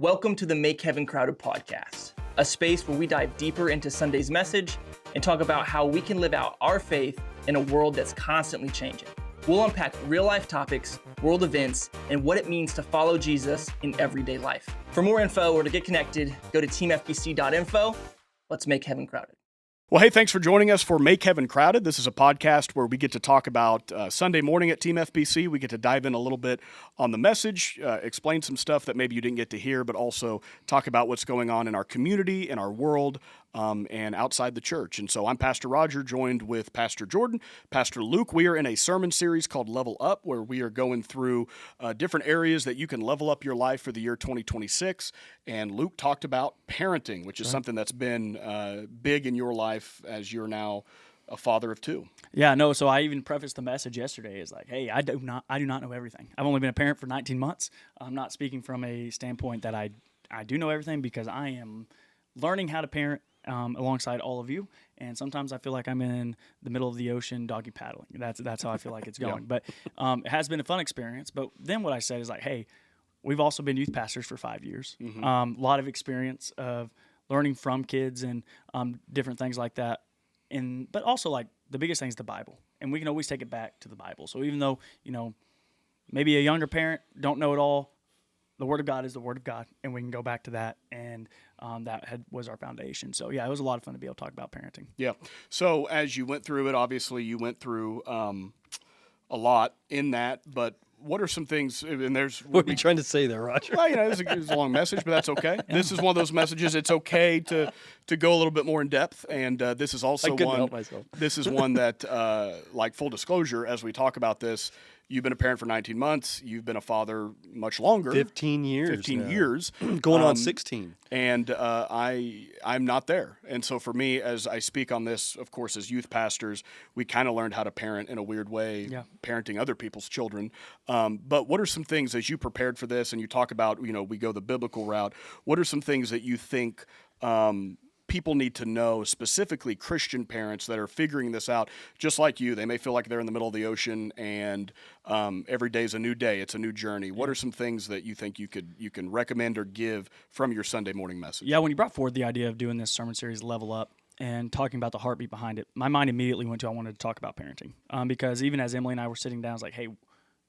Welcome to the Make Heaven Crowded podcast, a space where we dive deeper into Sunday's message and talk about how we can live out our faith in a world that's constantly changing. We'll unpack real-life topics, world events, and what it means to follow Jesus in everyday life. For more info or to get connected, go to teamfbc.info. Let's make heaven crowded. Well, hey, thanks for joining us for Make Heaven Crowded. This is a podcast where we get to talk about Sunday morning at Team FBC. We get to dive in a little bit on the message, explain some stuff that maybe you didn't get to hear, but also talk about what's going on in our community, in our world, and outside the church. And so I'm Pastor Roger, joined with Pastor Jordan, Pastor Luke. We are in a sermon series called Level Up, where we are going through different areas that you can level up your life for the year 2026. And Luke talked about parenting, which is something that's been big in your life as you're now a father of two. Yeah, no, so I even prefaced the message yesterday is like, hey, I do not know everything. I've only been a parent for 19 months. I'm not speaking from a standpoint that I do know everything, because I am learning how to parent alongside all of you, and sometimes I feel like I'm in the middle of the ocean doggy paddling. That's how I feel like it's going. But it has been a fun experience. But then what I said is like, hey, we've also been youth pastors for 5 years. A lot of experience of learning from kids and different things like that. But also, like, the biggest thing is the Bible, and we can always take it back to the Bible. So even though, maybe a younger parent don't know it all, the Word of God is the Word of God, and we can go back to that, and was our foundation. So, yeah, it was a lot of fun to be able to talk about parenting. Yeah. So as you went through it, obviously you went through a lot in that, but what are some things, and there's... What are you trying to say there, Roger? Well, it was a long message, but that's okay. This is one of those messages, it's okay to go a little bit more in depth, and this is also I couldn't help myself. This is one that, like, full disclosure, as we talk about this, you've been a parent for 19 months. You've been a father much longer. 15 years 15 now. years. Going on 16. And I'm not there. And so for me, as I speak on this, of course, as youth pastors, we kind of learned how to parent in a weird way, parenting other people's children. But what are some things, as you prepared for this and you talk about, we go the biblical route, what are some things that you think people need to know, specifically Christian parents that are figuring this out, just like you? They may feel like they're in the middle of the ocean, and every day is a new day. It's a new journey. What are some things that you think you can recommend or give from your Sunday morning message? Yeah, when you brought forward the idea of doing this sermon series, Level Up, and talking about the heartbeat behind it, my mind immediately went to I wanted to talk about parenting, because even as Emily and I were sitting down, I was like, hey,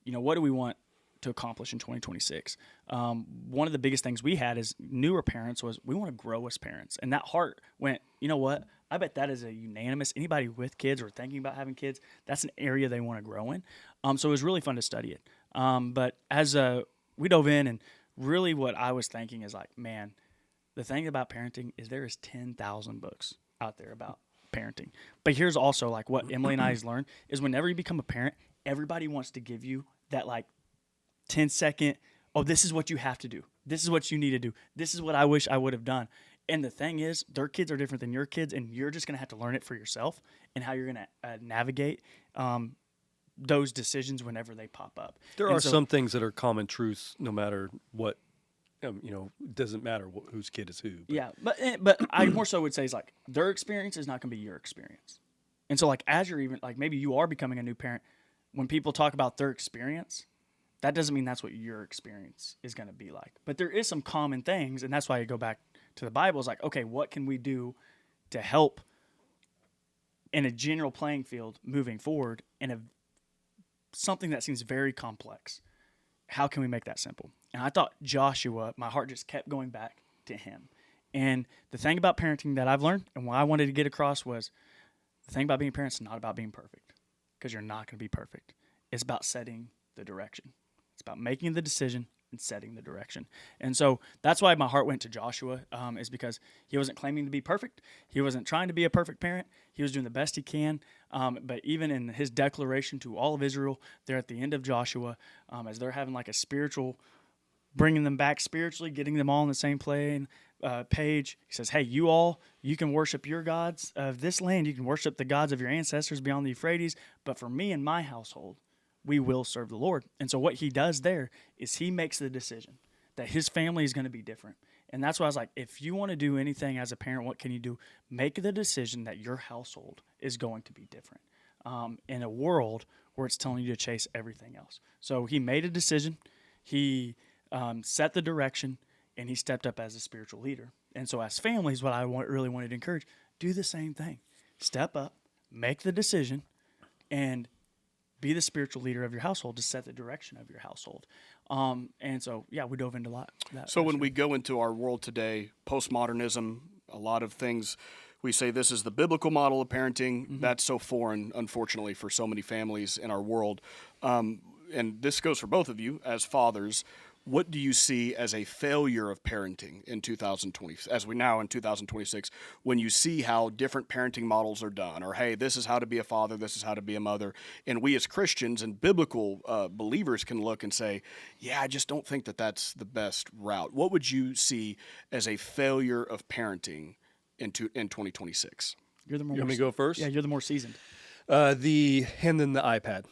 what do we want to accomplish in 2026? One of the biggest things we had as newer parents was we want to grow as parents. And that heart went, you know what? I bet that is a unanimous, anybody with kids or thinking about having kids, that's an area they want to grow in. So it was really fun to study it. But as we dove in, and really what I was thinking is like, man, the thing about parenting is there is 10,000 books out there about parenting. But here's also like what Emily and I has learned is whenever you become a parent, everybody wants to give you that like 10-second, oh, this is what you have to do. This is what you need to do. This is what I wish I would have done. And the thing is, their kids are different than your kids, and you're just going to have to learn it for yourself and how you're going to navigate those decisions whenever they pop up. There are some things that are common truths no matter what, it doesn't matter whose kid is who. But. Yeah, but I more so would say is like their experience is not going to be your experience. And so like as you're even, like maybe you are becoming a new parent, when people talk about their experience, that doesn't mean that's what your experience is going to be like. But there is some common things, and that's why I go back to the Bible. It's like, okay, what can we do to help in a general playing field moving forward in something that seems very complex? How can we make that simple? And I thought Joshua, my heart just kept going back to him. And the thing about parenting that I've learned and what I wanted to get across was the thing about being parents is not about being perfect, because you're not going to be perfect. It's about setting the direction. It's about making the decision and setting the direction. And so that's why my heart went to Joshua, is because he wasn't claiming to be perfect. He wasn't trying to be a perfect parent. He was doing the best he can. But even in his declaration to all of Israel, they're at the end of Joshua, as they're having like a spiritual, bringing them back spiritually, getting them all on the same page. He says, hey, you can worship your gods of this land. You can worship the gods of your ancestors beyond the Euphrates. But for me and my household, we will serve the Lord. And so what he does there is he makes the decision that his family is going to be different. And that's why I was like, if you want to do anything as a parent, what can you do? Make the decision that your household is going to be different in a world where it's telling you to chase everything else. So he made a decision. He set the direction. and he stepped up as a spiritual leader. And so as families, what I really wanted to encourage, do the same thing. Step up, make the decision, and be the spiritual leader of your household to set the direction of your household. And so, yeah, we dove into a lot of that. So when we go into our world today, postmodernism, a lot of things, we say this is the biblical model of parenting. That's so foreign, unfortunately, for so many families in our world. And this goes for both of you as fathers. What do you see as a failure of parenting in 2020, as we now in 2026, when you see how different parenting models are done, or hey, this is how to be a father, this is how to be a mother, and we as Christians and biblical believers can look and say, yeah, I just don't think that that's the best route. What would you see as a failure of parenting in 2026? You're the more. You want me to go first? Yeah, you're the more seasoned. The hand them the iPad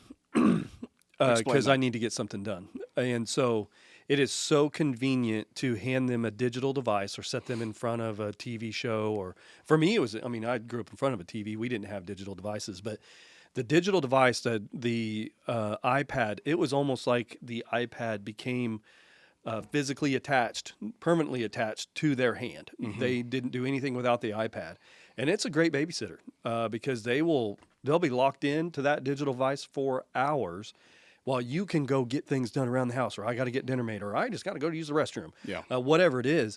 because that. I need to get something done, and so it is so convenient to hand them a digital device or set them in front of a TV show. Or for me, it was. I mean, I grew up in front of a TV. We didn't have digital devices, but the digital device, the iPad, it was almost like the iPad became physically attached, permanently attached to their hand. They didn't do anything without the iPad. And it's a great babysitter because they'll be locked into that digital device for hours while you can go get things done around the house, or I got to get dinner made, or I just got to go to use the restroom. Yeah. Whatever it is,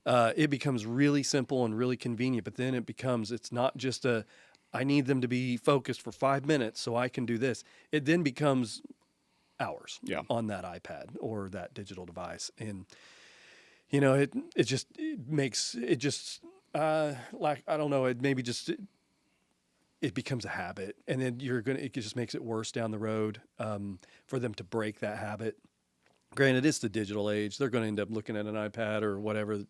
it becomes really simple and really convenient. But then it's not just I need them to be focused for 5 minutes so I can do this. It then becomes hours on that iPad or that digital device. And, it becomes a habit, and then it just makes it worse down the road for them to break that habit. Granted, it's the digital age. They're going to end up looking at an iPad or whatever.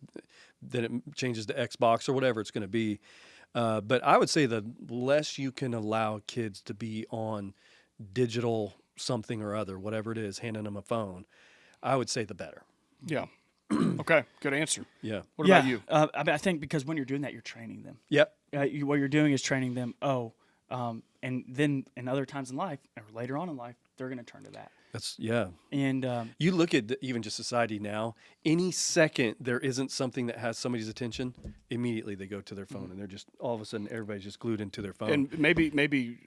Then it changes to Xbox or whatever it's going to be. But I would say the less you can allow kids to be on digital something or other, whatever it is, handing them a phone, I would say the better. Yeah. Okay, good answer. Yeah. What about you? I think because when you're doing that, you're training them. Yep. What you're doing is training them. And then in other times in life, or later on in life, they're going to turn to that. And you look at even just society now. Any second there isn't something that has somebody's attention, immediately they go to their phone, and they're just all of a sudden everybody's just glued into their phone. And maybe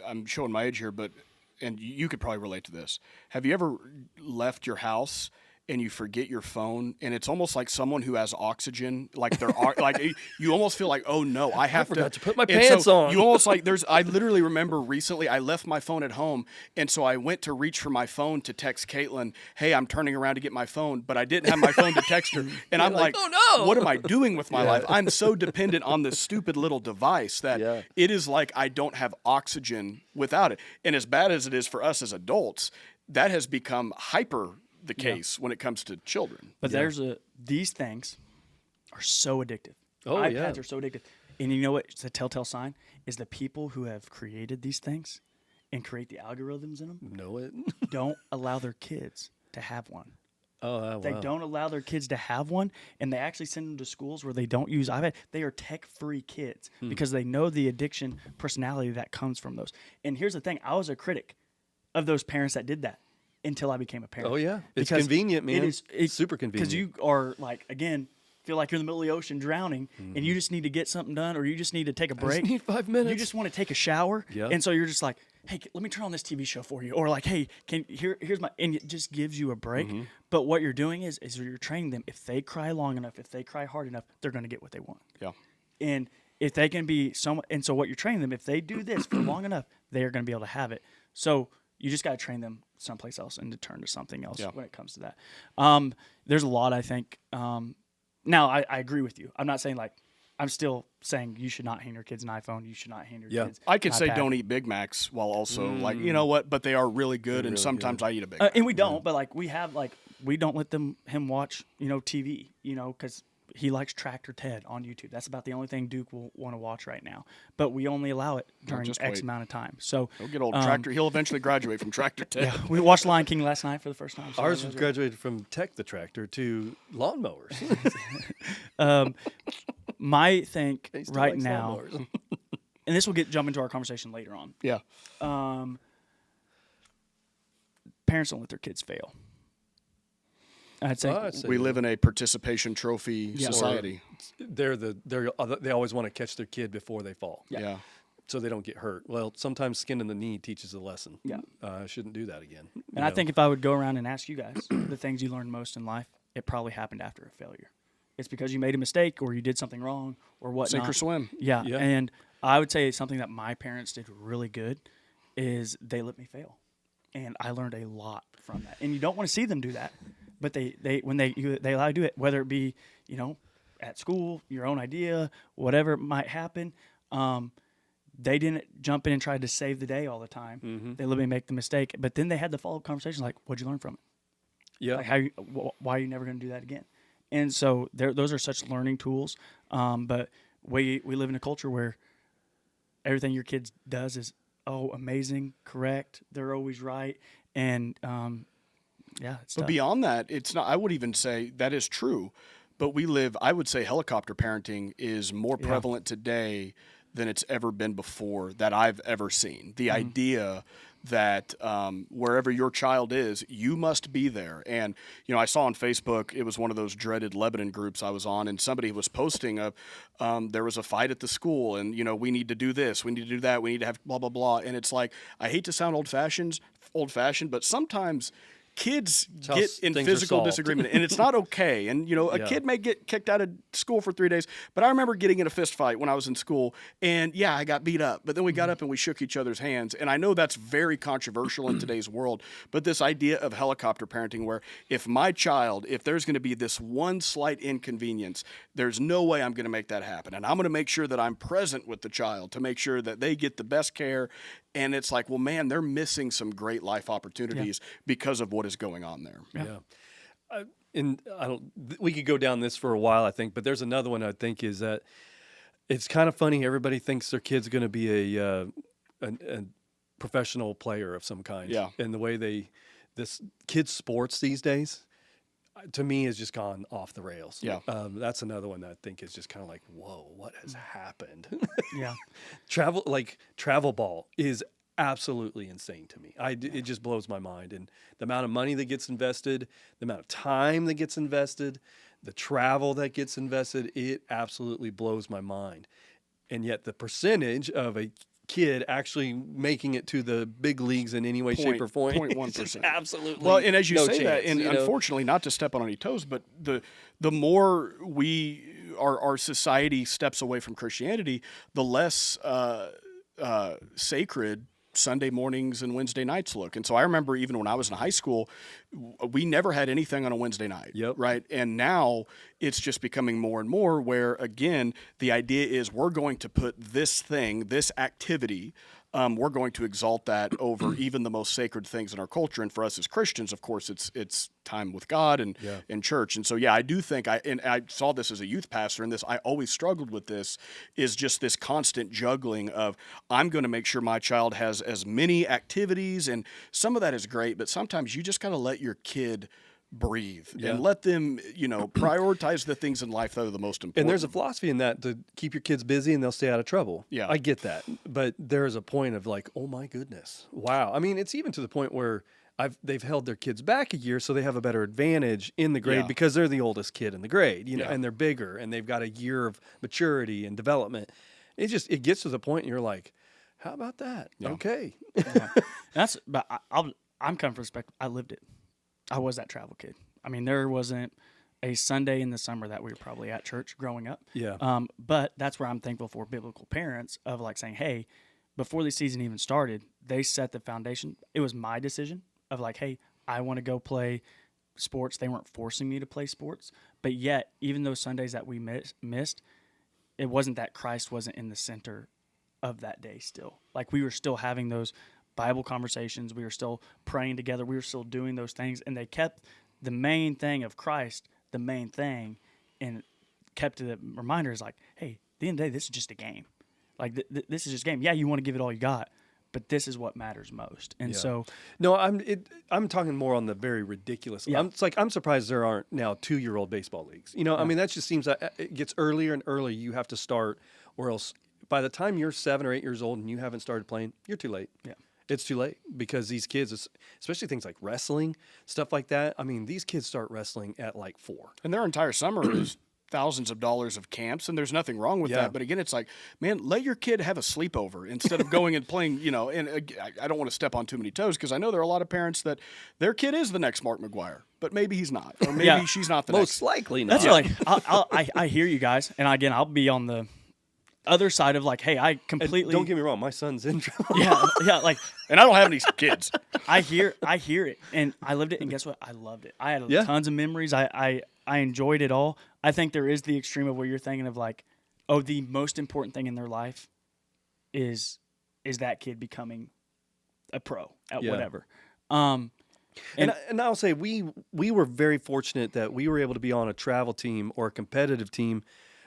I'm showing my age here, but and you could probably relate to this. Have you ever left your house and you forget your phone, and it's almost like someone who has oxygen, like they're like you almost feel like, oh no, I forgot to put my and pants on. You almost like I literally remember recently I left my phone at home, and so I went to reach for my phone to text Caitlin, hey, I'm turning around to get my phone, but I didn't have my phone to text her, and I'm like, oh no, what am I doing with my life? I'm so dependent on this stupid little device that it is like I don't have oxygen without it. And as bad as it is for us as adults, that has become hyper the case when it comes to children. But these things are so addictive. Oh, iPads are so addictive. And you know what? It's a telltale sign is the people who have created these things and create the algorithms in them know it. don't allow their kids to have one. Wow. They don't allow their kids to have one, and they actually send them to schools where they don't use iPad. They are tech-free kids because they know the addiction personality that comes from those. And here's the thing. I was a critic of those parents that did that until I became a parent. Oh, yeah. It's Because convenient, man. It's super convenient. Because you are, like, again, feel like you're in the middle of the ocean drowning, and you just need to get something done, or you just need to take a break. I just need 5 minutes. You just want to take a shower. Yeah. And so you're just like, hey, let me turn on this TV show for you. Or like, hey, here's my, and it just gives you a break. But what you're doing is you're training them. If they cry long enough, if they cry hard enough, they're going to get what they want. Yeah. And if they can be and so what you're training them, if they do this for long enough, they are going to be able to have it. So you just got to train them someplace else and to turn to something else when it comes to that. There's a lot, I think. Now, I agree with you. I'm not saying I'm still saying you should not hand your kids an iPhone. You should not hand your kids I could say iPad. don't eat Big Macs while also you know what, but they are really good, and sometimes I eat a Big Mac. And we don't, but we don't let him watch, TV, because he likes Tractor Ted on YouTube. That's about the only thing Duke will want to watch right now. But we only allow it during just X wait. amount of time. So He'll get old Tractor. He'll eventually graduate from Tractor Ted. yeah, we watched Lion King last night for the first time. So Ours was graduated from Tech the Tractor to lawnmowers. my thing He still right likes now, lawnmowers. and this will jump into our conversation later on. Yeah. Parents don't let their kids fail. I'd say I'd say We live in a participation trophy society. they always want to catch their kid before they fall. Yeah. So they don't get hurt. Well, sometimes skin in the knee teaches a lesson. Yeah. I shouldn't do that again. And I think if I would go around and ask you guys the things you learned most in life, it probably happened after a failure. It's because you made a mistake or you did something wrong or whatnot. Sink or swim. Yeah. Yeah. And I would say something that my parents did really good is they let me fail. And I learned a lot from that. And you don't want to see them do that, but they allow you to do it, whether it be, at school, your own idea, whatever might happen. They didn't jump in and try to save the day all the time. Mm-hmm. They let me make the mistake, but then they had the follow-up conversation like, what'd you learn from it? Yeah. Like why are you never going to do that again? And so those are such learning tools. But we live in a culture where everything your kids does is, amazing, correct. They're always right. And it's But tough. beyond that, it's not. I would even say that is true. But I would say helicopter parenting is more prevalent today than it's ever been before that I've ever seen. The idea that wherever your child is, you must be there. And, I saw on Facebook, it was one of those dreaded Lebanon groups I was on, and somebody was posting there was a fight at the school, and, we need to do this, we need to do that, we need to have blah, blah, blah. And it's like, I hate to sound old-fashioned, but sometimes kids get in physical disagreement, and it's not okay. And, a kid may get kicked out of school for 3 days, but I remember getting in a fist fight when I was in school, and I got beat up, but then we got up and we shook each other's hands. And I know that's very controversial in today's world, but this idea of helicopter parenting where if there's going to be this one slight inconvenience, there's no way I'm going to make that happen. And I'm going to make sure that I'm present with the child to make sure that they get the best care. And it's like, well, man, they're missing some great life opportunities because of what is going on there. Yeah. We could go down this for a while, I think, but there's another one I think is that it's kind of funny. Everybody thinks their kid's going to be a professional player of some kind. Yeah. And the way this kids' sports these days, to me, has just gone off the rails. Yeah. That's another one that I think is just kind of like, whoa, what has happened? Yeah. Travel ball is absolutely insane to me. It just blows my mind. And the amount of money that gets invested, the amount of time that gets invested, the travel that gets invested, it absolutely blows my mind. And yet the percentage of a kid actually making it to the big leagues in any way, shape, or form, 0.1%. Absolutely. Well, and as you no say chance, that, and unfortunately, not to step on any toes, but the more our society steps away from Christianity, the less sacred Sunday mornings and Wednesday nights look. And so I remember even when I was in high school, we never had anything on a Wednesday night. Yep. Right. And now it's just becoming more and more where, again, the idea is we're going to put this activity, we're going to exalt that over even the most sacred things in our culture. And for us as Christians, of course, it's time with God and church. And so, I do think I saw this as a youth pastor, and I always struggled with this, is just this constant juggling of I'm going to make sure my child has as many activities, and some of that is great, but sometimes you just got to let your kid breathe and let them, prioritize the things in life that are the most important. And there's a philosophy in that to keep your kids busy and they'll stay out of trouble. Yeah. I get that. But there is a point of like, oh my goodness. Wow. I mean, it's even to the point where they've held their kids back a year so they have a better advantage in the grade because they're the oldest kid in the grade, and they're bigger and they've got a year of maturity and development. It gets to the point and you're like, how about that? Yeah. Okay. But I'm coming from perspective. I lived it. I was that travel kid. I mean, there wasn't a Sunday in the summer that we were probably at church growing up. Yeah. But that's where I'm thankful for biblical parents of like saying, hey, before the season even started, they set the foundation. It was my decision of like, hey, I want to go play sports. They weren't forcing me to play sports. But yet, even those Sundays that we missed, it wasn't that Christ wasn't in the center of that day still. Like we were still having those Bible conversations. We were still praying together. We were still doing those things. And they kept the main thing of Christ, the main thing, and kept the reminders like, hey, at the end of the day, this is just a game. Like this is just a game. Yeah, you want to give it all you got, but this is what matters most. And so, no, I'm talking more on the very ridiculous. Yeah. I'm surprised there aren't now 2-year-old baseball leagues. I mean, that just seems like it gets earlier and earlier. You have to start, or else by the time you're 7 or 8 years old and you haven't started playing, you're too late. Yeah. It's too late because these kids, especially things like wrestling, stuff like that. I mean, these kids start wrestling at like 4. And their entire summer is thousands of dollars of camps, and there's nothing wrong with that. But again, it's like, man, let your kid have a sleepover instead of going and playing, and I don't want to step on too many toes because I know there are a lot of parents that their kid is the next Mark McGuire, but maybe he's not, or maybe she's not the Most next. likely not. That's like, I hear you guys. And again, I'll be on the other side of like, hey, I completely. And don't get me wrong, my son's in trouble. Yeah, like, And I don't have any kids. I hear it, and I lived it, and guess what? I loved it. I had tons of memories. I enjoyed it all. I think there is the extreme of where you're thinking of like, oh, the most important thing in their life is that kid becoming a pro at whatever. And I'll say we were very fortunate that we were able to be on a travel team or a competitive team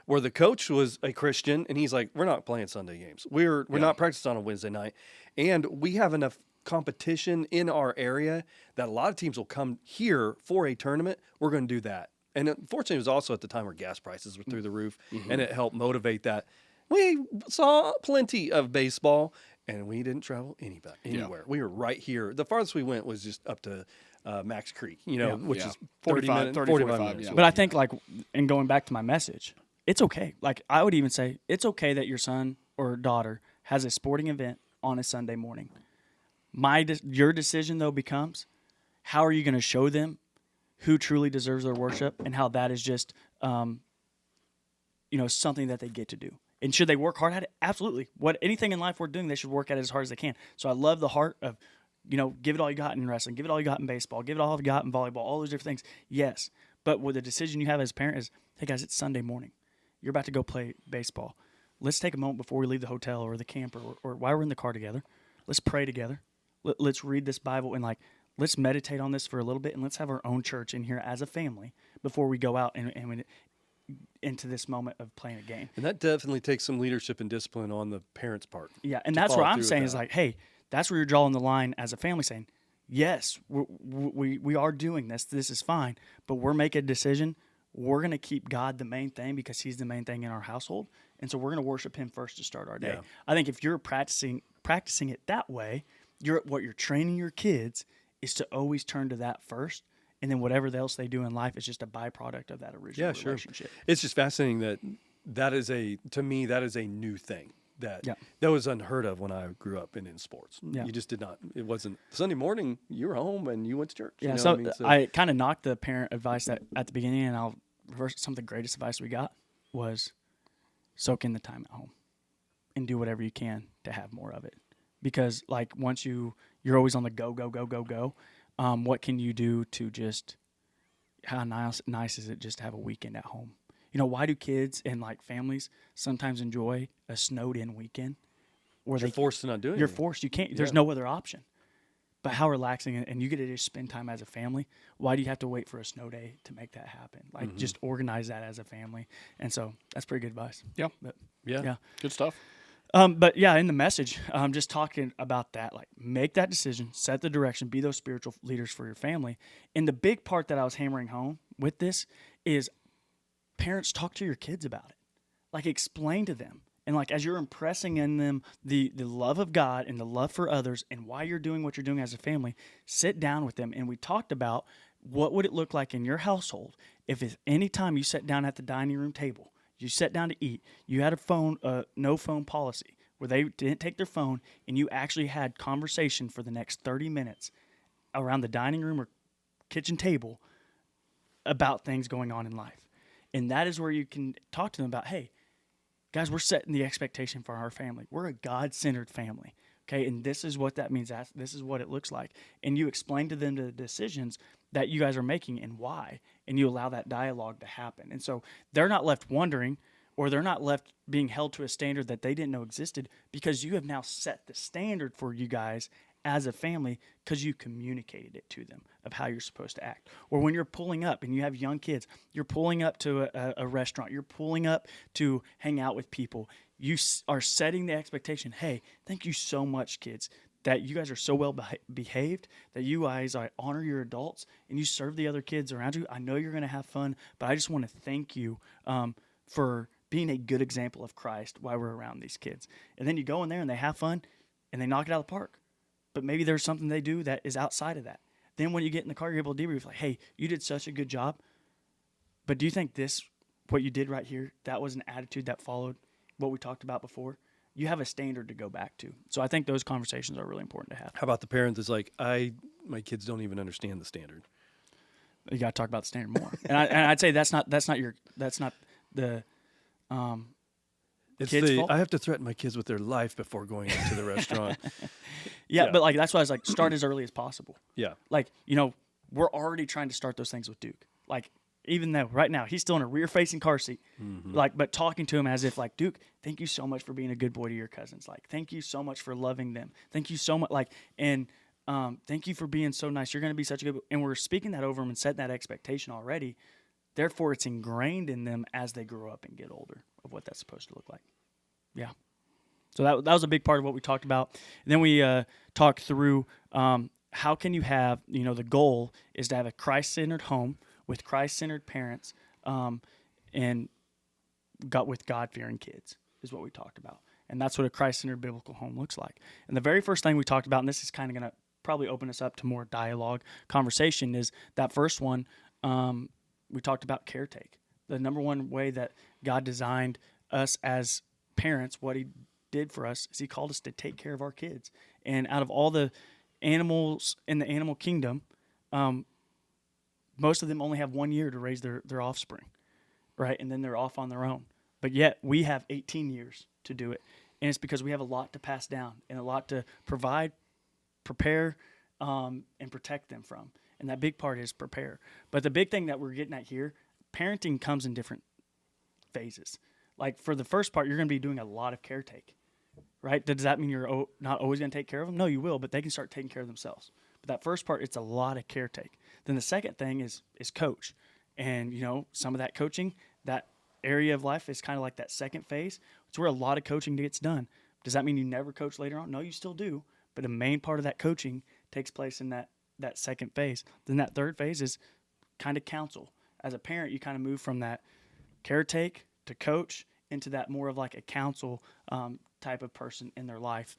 where the coach was a Christian, and he's like, we're not playing Sunday games. We're not practicing on a Wednesday night. And we have enough competition in our area that a lot of teams will come here for a tournament. We're going to do that. And unfortunately, it was also at the time where gas prices were through the roof, and it helped motivate that. We saw plenty of baseball, and we didn't travel anywhere. Yeah. We were right here. The farthest we went was just up to Max Creek, which is 45 minutes. yeah. But I think like, and going back to my message, it's okay. Like I would even say it's okay that your son or daughter has a sporting event on a Sunday morning. Your decision though becomes, how are you going to show them who truly deserves their worship and how that is just, something that they get to do. And should they work hard at it? Absolutely. Anything in life we're doing, they should work at it as hard as they can. So I love the heart of, give it all you got in wrestling, give it all you got in baseball, give it all you got in volleyball, all those different things. Yes. But what the decision you have as a parent is, hey guys, it's Sunday morning. You're about to go play baseball. Let's take a moment before we leave the hotel or the camp or while we're in the car together. Let's pray together. Let's read this Bible and let's meditate on this for a little bit, and let's have our own church in here as a family before we go out and into this moment of playing a game. And that definitely takes some leadership and discipline on the parents' part. Yeah, and that's what I'm saying is like, hey, that's where you're drawing the line as a family saying, yes, we are doing this. This is fine, but we're making a decision. We're going to keep God the main thing because he's the main thing in our household, and so we're going to worship him first to start our day. Yeah. I think if you're practicing it that way, what you're training your kids is to always turn to that first, and then whatever else they do in life is just a byproduct of that original relationship. It's just fascinating that is a new thing that was unheard of when I grew up in sports. Yeah. You just did not. It wasn't Sunday morning. You were home and you went to church. Yeah. You know So, what I mean? I kind of knocked the parent advice that at the beginning, and I'll reverse some of the greatest advice we got was soak in the time at home and do whatever you can to have more of it. Because like once you're always on the go, what can you do to just, how nice is it just to have a weekend at home? Why do kids and like families sometimes enjoy a snowed in weekend? Where you're forced to not do anything. You're forced. You can't. There's no other option. But how relaxing, and you get to just spend time as a family. Why do you have to wait for a snow day to make that happen? Like just organize that as a family. And so that's pretty good advice. Yeah. But, Yeah. Good stuff. But yeah, in the message, just talking about that, like make that decision, set the direction, be those spiritual leaders for your family. And the big part that I was hammering home with this is parents, talk to your kids about it. Like explain to them. And like as you're impressing in them the love of God and the love for others and why you're doing what you're doing as a family, sit down with them. And we talked about what would it look like in your household if at any time you sat down at the dining room table, you sat down to eat, you had a no phone policy where they didn't take their phone, and you actually had conversation for the next 30 minutes around the dining room or kitchen table about things going on in life. And that is where you can talk to them about, hey, guys, we're setting the expectation for our family. We're a God-centered family, okay? And this is what that means. This is what it looks like. And you explain to them the decisions that you guys are making and why, and you allow that dialogue to happen. And so they're not left wondering, or they're not left being held to a standard that they didn't know existed, because you have now set the standard for you guys as a family because you communicated it to them of how you're supposed to act. Or when you're pulling up and you have young kids, you're pulling up to a restaurant, you're pulling up to hang out with people, you are setting the expectation, hey, thank you so much, kids, that you guys are so well behaved, that you guys honor your adults and you serve the other kids around you. I know you're going to have fun, but I just want to thank you for being a good example of Christ while we're around these kids. And then you go in there and they have fun and they knock it out of the park. but maybe there's something they do that is outside of that. Then when you get in the car, you're able to debrief like, hey, you did such a good job, but do you think what you did right here, that was an attitude that followed what we talked about before? You have a standard to go back to. So I think those conversations are really important to have. How about the parent that's like, my kids don't even understand the standard. You got to talk about the standard more. And I'd say that's not the It's kids' fault. I have to threaten my kids with their life before going into the restaurant. Yeah, Yeah. but like that's why I was like, start as early as possible. Yeah. Like, we're already trying to start those things with Duke. Like, even though right now he's still in a rear-facing car seat, like, but talking to him as if like, Duke, thank you so much for being a good boy to your cousins. Like, thank you so much for loving them. Thank you so much. Like, and thank you for being so nice. You're going to be such a good. And we're speaking that over them and setting that expectation already. Therefore, it's ingrained in them as they grow up and get older of what that's supposed to look like. Yeah. So that was a big part of what we talked about. And then we talked through how can you have, the goal is to have a Christ-centered home with Christ-centered parents and with God-fearing kids is what we talked about. And that's what a Christ-centered biblical home looks like. And the very first thing we talked about, and this is kind of going to probably open us up to more dialogue conversation, is that first one we talked about caretake. The number one way that God designed us as parents, what he did for us is he called us to take care of our kids. And out of all the animals in the animal kingdom, most of them only have 1 year to raise their offspring, right? And then they're off on their own. But yet we have 18 years to do it. And it's because we have a lot to pass down and a lot to provide, prepare, and protect them from. And that big part is prepare. But the big thing that we're getting at here, parenting comes in different phases. Like for the first part, you're going to be doing a lot of caretake, right? Does that mean you're not always going to take care of them? No, you will, but they can start taking care of themselves. But that first part, it's a lot of caretake. Then the second thing is coach. And, some of that coaching, that area of life is kind of like that second phase. It's where a lot of coaching gets done. Does that mean you never coach later on? No, you still do. But the main part of that coaching takes place in that second phase. Then that third phase is kind of counsel. As a parent, you kind of move from that caretake to coach into that more of like a counsel type of person in their life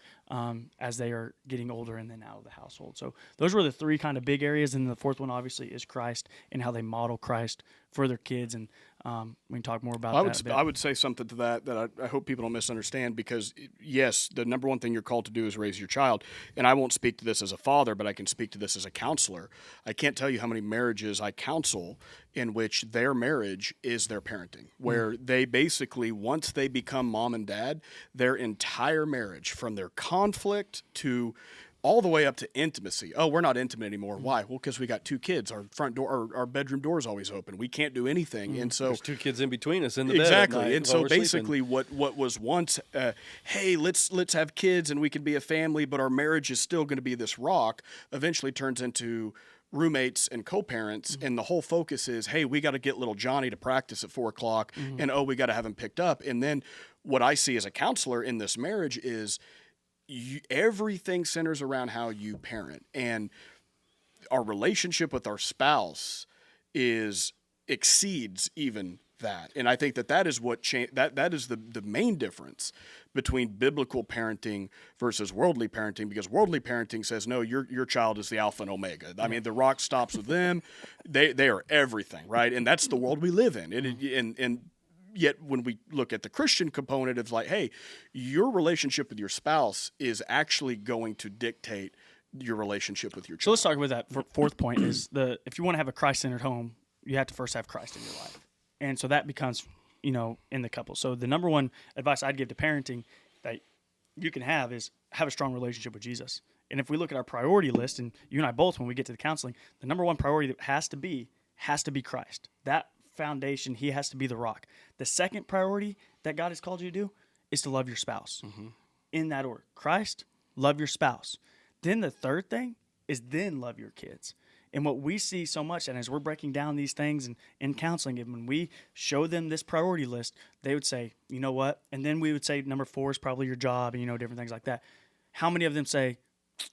as they are getting older and then out of the household. So those were the three kind of big areas. And the fourth one obviously is Christ and how they model Christ for their kids. And we can talk more about that a bit. I would say something to that I hope people don't misunderstand, because yes, the number one thing you're called to do is raise your child. And I won't speak to this as a father, but I can speak to this as a counselor. I can't tell you how many marriages I counsel in which their marriage is their parenting, where they basically, once they become mom and dad, their entire marriage, from their conflict to all the way up to intimacy. Oh, we're not intimate anymore. Why? Well, because we got two kids. Our front door, our bedroom door is always open. We can't do anything. And so there's two kids in between us in the bed. Exactly. And so while we're basically sleeping. what was once, hey, let's have kids and we can be a family, but our marriage is still going to be this rock, eventually turns into roommates and co-parents, and the whole focus is, hey, we got to get little Johnny to practice at 4:00, and we got to have him picked up. And then what I see as a counselor in this marriage is everything centers around how you parent, and our relationship with our spouse exceeds even that. And I think that is what that is the main difference between biblical parenting versus worldly parenting, because worldly parenting says, no, your child is the alpha and omega. I mean, the rock stops with them. They are everything, right? And that's the world we live in. And yet when we look at the Christian component, it's like, hey, your relationship with your spouse is actually going to dictate your relationship with your child. So let's talk about that. Fourth point is if you want to have a Christ-centered home, you have to first have Christ in your life. And so that becomes, in the couple. So the number one advice I'd give to parenting that you can have is have a strong relationship with Jesus. And if we look at our priority list, and you and I both, when we get to the counseling, the number one priority that has to be Christ. That foundation, he has to be the rock. The second priority that God has called you to do is to love your spouse. In that order. Christ, love your spouse. Then the third thing is then love your kids. And what we see so much, and as we're breaking down these things and in counseling, and when we show them this priority list, they would say, you know what? And then we would say number 4 is probably your job and, different things like that. How many of them say,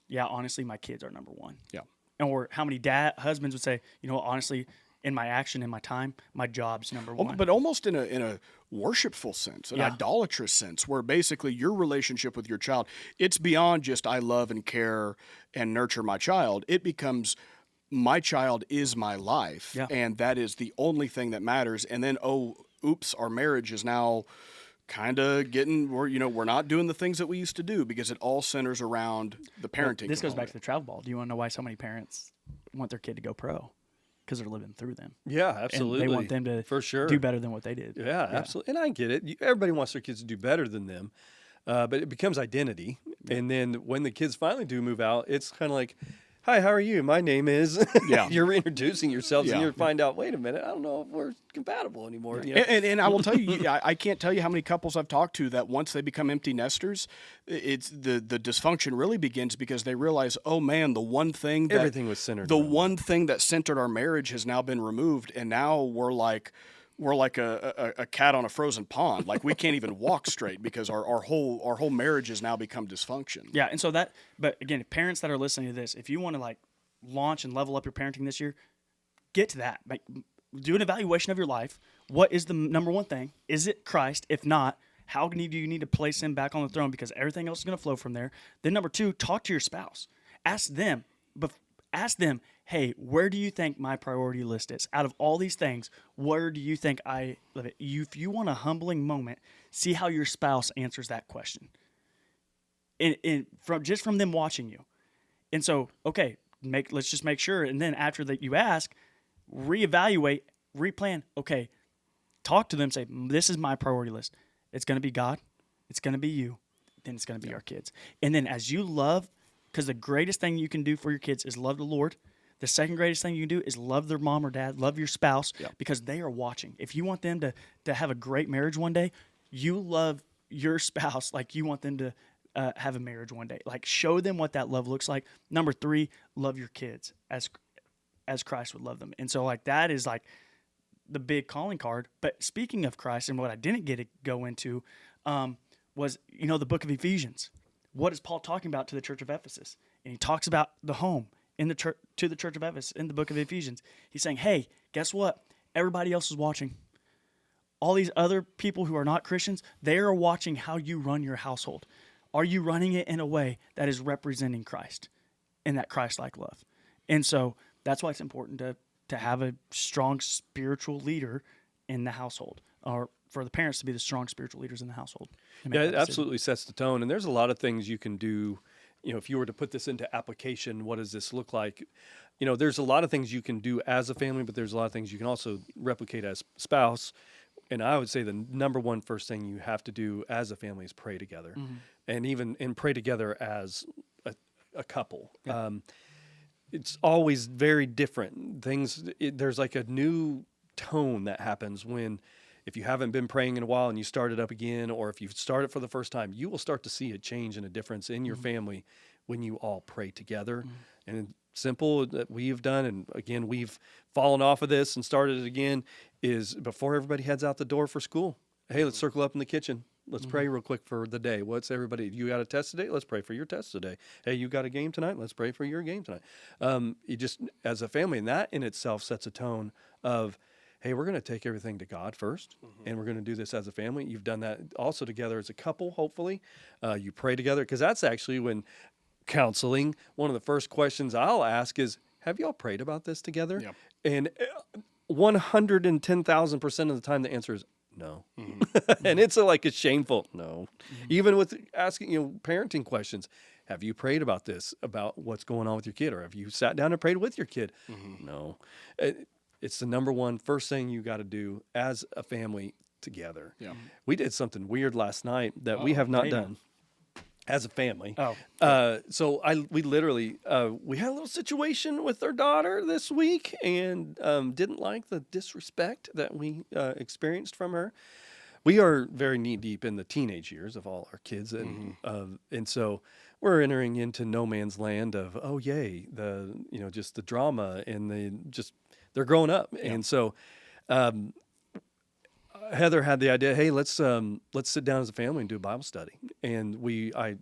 yeah, honestly, my kids are number 1? Yeah. Or how many husbands would say, honestly, in my action, in my time, my job's number one. But almost in a worshipful sense, an Yeah. idolatrous sense, where basically your relationship with your child, it's beyond just I love and care and nurture my child. It becomes my child is my life, Yeah. and that is the only thing that matters. And then, oops, our marriage is now kind of we're not doing the things that we used to do because it all centers around the parenting. This goes back component. to the travel ball. Do you want to know why so many parents want their kid to go pro? Because they're living through them. Yeah, And absolutely. they want them to for sure do better than what they did. Yeah, absolutely. And I get it. Everybody wants their kids to do better than them, but it becomes identity. And then when the kids finally do move out, it's kind of like, hi, how are you? My name is. Yeah. You're reintroducing yourselves, and Yeah. you find out, wait a minute, I don't know if we're compatible anymore. You know? And I will tell you, I can't tell you how many couples I've talked to that once they become empty nesters, it's the dysfunction really begins because they realize, oh man, the one thing that Everything was centered the around one thing that centered our marriage has now been removed, and now we're like a cat on a frozen pond. Like we can't even walk straight because our whole marriage has now become dysfunction. Yeah, and so but again, parents that are listening to this, if you want to like launch and level up your parenting this year, get to that. Like, do an evaluation of your life. What is the number one thing? Is it Christ? If not, how do you need to place him back on the throne? Because everything else is going to flow from there. Then number two, talk to your spouse. Ask them, hey, where do you think my priority list is? Out of all these things, where do you think I live it? If you want a humbling moment, see how your spouse answers that question. From them watching you. And so, okay, let's just make sure. And then after that you ask, reevaluate, replan. Okay, talk to them, say, this is my priority list. It's going to be God. It's going to be you. Then it's going to be our kids. And then as you love, because the greatest thing you can do for your kids is love the Lord. The second greatest thing you can do is love their mom or dad, love your spouse, because they are watching. If you want them to have a great marriage one day, you love your spouse like you want them to have a marriage one day. Like, show them what that love looks like. Number three, love your kids as Christ would love them. And so, like, that is like the big calling card. But speaking of Christ, and what I didn't get to go into was, the book of Ephesians. What is Paul talking about to the church of Ephesus? And he talks about the home in the church, to the church of Ephesus in the book of Ephesians. He's saying, hey, guess what? Everybody else is watching. All these other people who are not Christians, they are watching how you run your household. Are you running it in a way that is representing Christ and that Christ-like love? And so that's why it's important to have a strong spiritual leader in the household, or for the parents to be the strong spiritual leaders in the household. Yeah, it absolutely sets the tone. And there's a lot of things you can do. If you were to put this into application, what does this look like? There's a lot of things you can do as a family, but there's a lot of things you can also replicate as spouse. And I would say the number one first thing you have to do as a family is pray together, and pray together as a couple. Yeah. It's always very different. There's like a new tone that happens if you haven't been praying in a while and you start it up again, or if you start it for the first time, you will start to see a change and a difference in your family when you all pray together. And simple that we've done, and again, we've fallen off of this and started it again, is before everybody heads out the door for school, hey, let's circle up in the kitchen. Let's pray real quick for the day. What's everybody? You got a test today? Let's pray for your test today. Hey, you got a game tonight? Let's pray for your game tonight. You just, as a family, and that in itself sets a tone of, hey, we're going to take everything to God first, and we're going to do this as a family. You've done that also together as a couple, hopefully. You pray together, because that's actually when counseling, one of the first questions I'll ask is, have y'all prayed about this together? Yep. And 110,000% of the time, the answer is no. And it's like a shameful no. Even with asking, parenting questions, have you prayed about this, about what's going on with your kid? Or have you sat down and prayed with your kid? No. It's the number one first thing you got to do as a family together. Yeah. We did something weird last night that we have not done as a family. So we literally we had a little situation with our daughter this week, and didn't like the disrespect that we experienced from her. We are very knee deep in the teenage years of all our kids, and so we're entering into no man's land of just the drama and they're growing up, and so Heather had the idea, hey, let's sit down as a family and do a Bible study, and I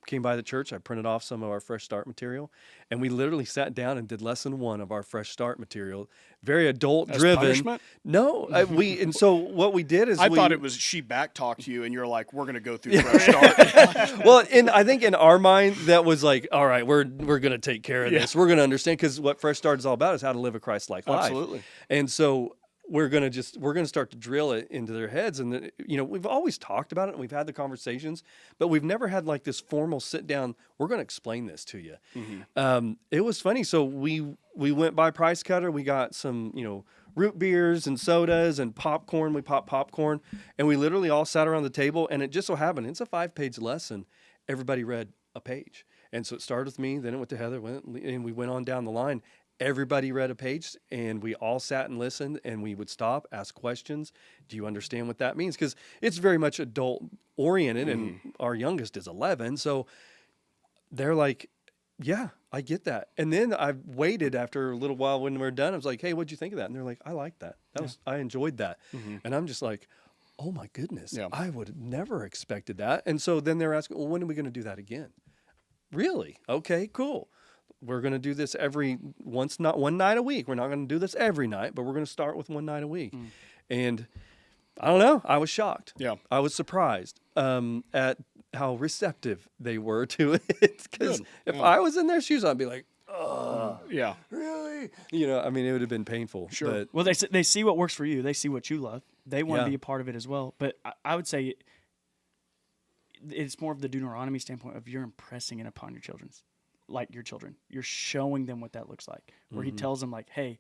came by the church, I printed off some of our Fresh Start material, and we literally sat down and did lesson 1 of our Fresh Start material. Very adult driven. Punishment? No, and so what we did is I thought it was she back talked to you, and you're like, we're going to go through Fresh Start. Well, I think in our mind that was like, all right, we're going to take care of this. We're going to understand, because what Fresh Start is all about is how to live a Christ-like life. Absolutely. And so we're going to start to drill it into their heads. And we've always talked about it and we've had the conversations, but we've never had like this formal sit down. We're going to explain this to you. Mm-hmm. It was funny. So we went by Price Cutter. We got some, root beers and sodas and popcorn. We popped popcorn, and we literally all sat around the table, and it just so happened, it's a 5-page lesson. Everybody read a page. And so it started with me, then it went to Heather, and we went on down the line. Everybody read a page, and we all sat and listened, and we would stop, ask questions. Do you understand what that means? Because it's very much adult oriented, and our youngest is 11. So they're like, yeah, I get that. And then I waited after a little while when we were done. I was like, hey, what'd you think of that? And they're like, I like that. I enjoyed that. And I'm just like, oh my goodness, I would have never expected that. And so then they're asking, well, when are we going to do that again? Really? Okay, cool. We're going to do this not one night a week. We're not going to do this every night, but we're going to start with one night a week. And I don't know. I was shocked. Yeah. I was surprised at how receptive they were to it. Because if I was in their shoes, I'd be like, oh, yeah, really? I mean, it would have been painful. Sure. But, well, they see what works for you. They see what you love. They want to be a part of it as well. But I would say it's more of the Deuteronomy standpoint of you're impressing it upon your children. You're showing them what that looks like, where he tells them like, hey,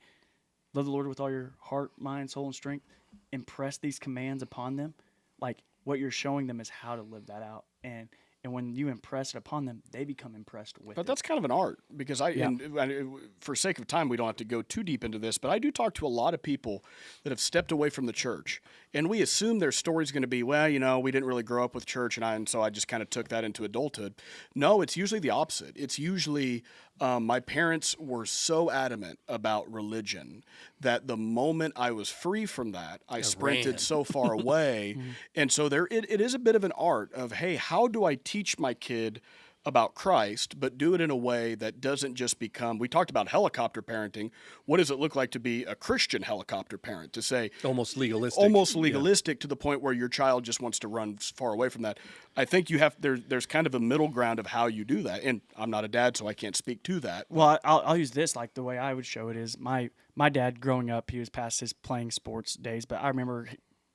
love the Lord with all your heart, mind, soul, and strength. Impress these commands upon them. Like, what you're showing them is how to live that out. And when you impress it upon them, they become impressed with it. But that's kind of an art, because and for sake of time, we don't have to go too deep into this, but I do talk to a lot of people that have stepped away from the church, and we assume their story's going to be, well, we didn't really grow up with church, and so I just kind of took that into adulthood. No, it's usually the opposite. It's usually my parents were so adamant about religion that the moment I was free from that, I sprinted so far away. And so it is a bit of an art of, hey, how do I teach my kid about Christ, but do it in a way that doesn't just become, we talked about helicopter parenting. What does it look like to be a Christian helicopter parent? To say almost legalistic to the point where your child just wants to run far away from that. I think there's kind of a middle ground of how you do that. And I'm not a dad, so I can't speak to that. Well, I'll use this, like the way I would show it is my dad growing up, he was past his playing sports days, but I remember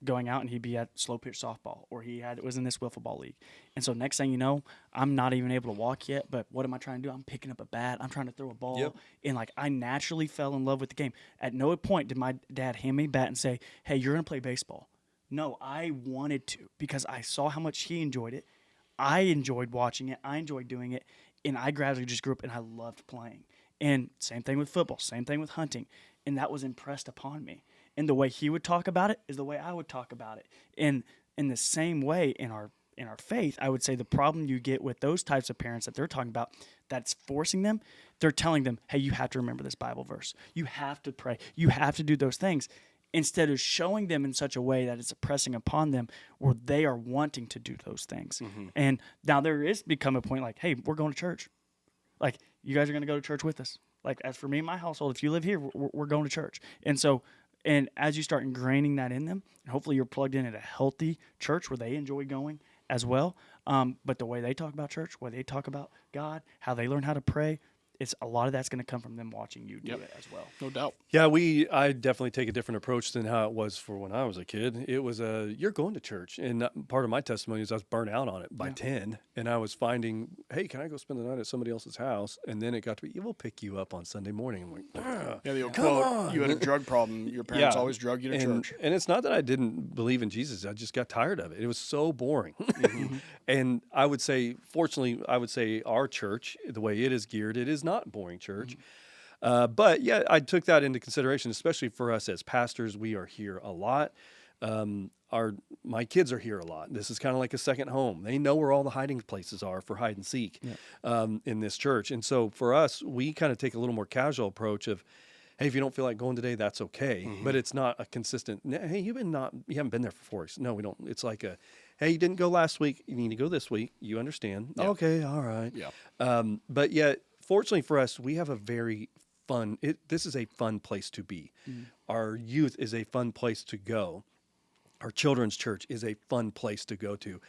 going out and he'd be at slow pitch softball, or was in this wiffle ball league. And so next thing you know, I'm not even able to walk yet, but what am I trying to do? I'm picking up a bat. I'm trying to throw a ball. Yep. And I naturally fell in love with the game. At no point did my dad hand me a bat and say, hey, you're going to play baseball. No, I wanted to, because I saw how much he enjoyed it. I enjoyed watching it. I enjoyed doing it. And I gradually just grew up and I loved playing. And same thing with football, same thing with hunting. And that was impressed upon me. And the way he would talk about it is the way I would talk about it. And in the same way, in our faith, I would say the problem you get with those types of parents that they're talking about, that's forcing them, they're telling them, hey, you have to remember this Bible verse. You have to pray. You have to do those things. Instead of showing them in such a way that it's pressing upon them where they are wanting to do those things. And now there is become a point like, hey, we're going to church. Like, you guys are going to go to church with us. Like, as for me and my household, if you live here, we're going to church. And as you start ingraining that in them, and hopefully you're plugged in at a healthy church where they enjoy going as well. But the way they talk about church, the way they talk about God, how they learn how to pray, it's a lot of that's going to come from them watching you do it as well. No doubt. Yeah, I definitely take a different approach than how it was for when I was a kid. It was you're going to church. And part of my testimony is I was burnt out on it by 10. And I was finding, hey, can I go spend the night at somebody else's house? And then it got to be, we'll pick you up on Sunday morning. I'm like, the old quote, you had a drug problem. Your parents always drug you to church. And it's not that I didn't believe in Jesus. I just got tired of it. It was so boring. And I would say, fortunately, our church, the way it is geared, it is not boring church. But yeah, I took that into consideration, especially for us as pastors. We are here a lot. My kids are here a lot. This is kind of like a second home. They know where all the hiding places are for hide and seek in this church. And so for us, we kind of take a little more casual approach of, hey, if you don't feel like going today, that's okay. Mm-hmm. But it's not a consistent, hey, you haven't been there for 4 weeks. No, we don't. It's like hey, you didn't go last week. You need to go this week. You understand? Yeah. Okay. All right. Yeah. But yet, fortunately for us, we have a very fun, this is a fun place to be. Our youth is a fun place to go. Our children's church is a fun place to go to.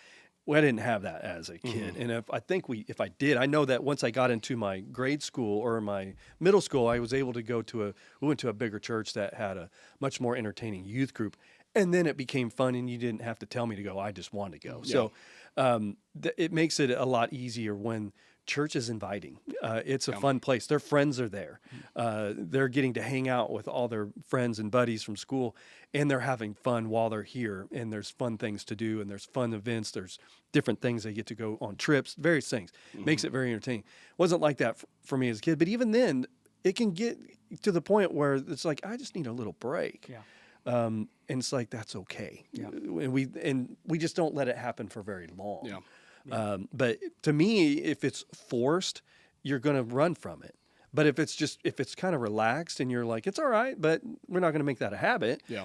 Well, I didn't have that as a kid. And if I did, I know that once I got into my grade school or my middle school, I was able to we went to a bigger church that had a much more entertaining youth group. And then it became fun and you didn't have to tell me to go. I just wanted to go. Yeah. So it makes it a lot easier when church is inviting. It's a fun place. Their friends are there. They're getting to hang out with all their friends and buddies from school, and they're having fun while they're here. And there's fun things to do, and there's fun events. There's different things they get to go on trips, various things. Makes it very entertaining. Wasn't like that for me as a kid, but even then, it can get to the point where it's like, I just need a little break. Yeah. And it's like, that's okay. Yeah. And we just don't let it happen for very long. Yeah. But to me, if it's forced, you're going to run from it. But if it's kind of relaxed and you're like, it's all right, but we're not going to make that a habit. Yeah.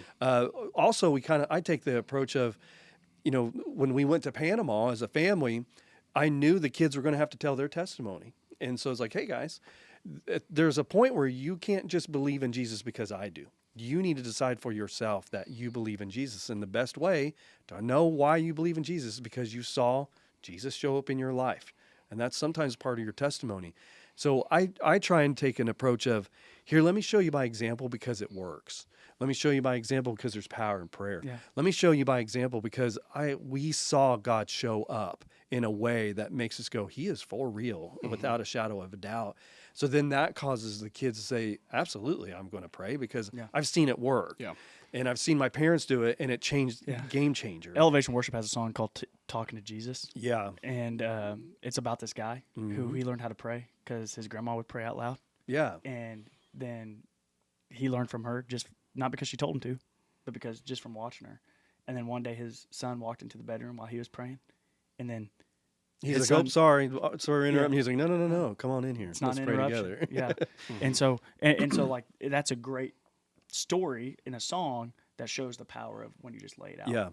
Also, I take the approach of, when we went to Panama as a family, I knew the kids were going to have to tell their testimony. And so it's like, hey guys, there's a point where you can't just believe in Jesus because I do. You need to decide for yourself that you believe in Jesus. And the best way to know why you believe in Jesus is because you saw Jesus show up in your life. And that's sometimes part of your testimony. So I try and take an approach of, here, let me show you by example because it works. Let me show you by example because there's power in prayer. Yeah. Let me show you by example because we saw God show up in a way that makes us go, he is for real, without a shadow of a doubt. So then that causes the kids to say, absolutely, I'm going to pray because I've seen it work. Yeah. And I've seen my parents do it, and it changed, game changer. Elevation Worship has a song called Talking to Jesus. Yeah. And it's about this guy who he learned how to pray because his grandma would pray out loud. Yeah. And then he learned from her, just not because she told him to, but because just from watching her. And then one day his son walked into the bedroom while he was praying. And then he's like, sorry interrupting. He's like, no, come on in here. It's not Let's an pray interruption. together. Yeah. And so like that's a great story in a song that shows the power of when you just lay it out. Yeah.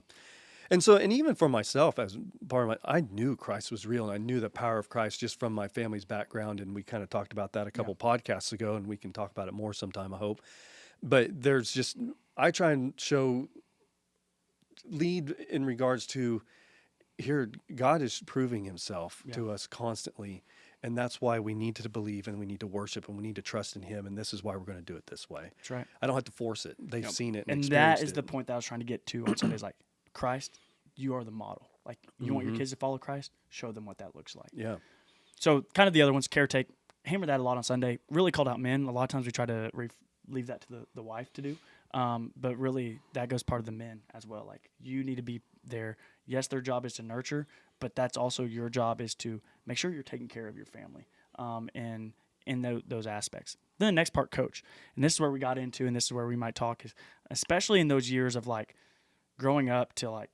And even for myself, as part of I knew Christ was real, and I knew the power of Christ just from my family's background, and we kind of talked about that a couple podcasts ago, and we can talk about it more sometime, I hope. But I try and lead in regards to, here, God is proving himself to us constantly, and that's why we need to believe, and we need to worship, and we need to trust in him, and this is why we're going to do it this way. That's right. I don't have to force it. They've seen it and that is the point that I was trying to get to on Sundays. Like, Christ, you are the model. Like, you want your kids to follow Christ, show them what that looks like. Yeah. So kind of the other ones, caretake, hammer that a lot on Sunday. Really called out men. A lot of times we try to leave that to the wife to do. But really, that goes part of the men as well. Like, you need to be there. Yes, their job is to nurture, but that's also your job is to make sure you're taking care of your family and in those aspects. Then the next part, coach. And this is where we got into, and this is where we might talk, is especially in those years of like growing up to like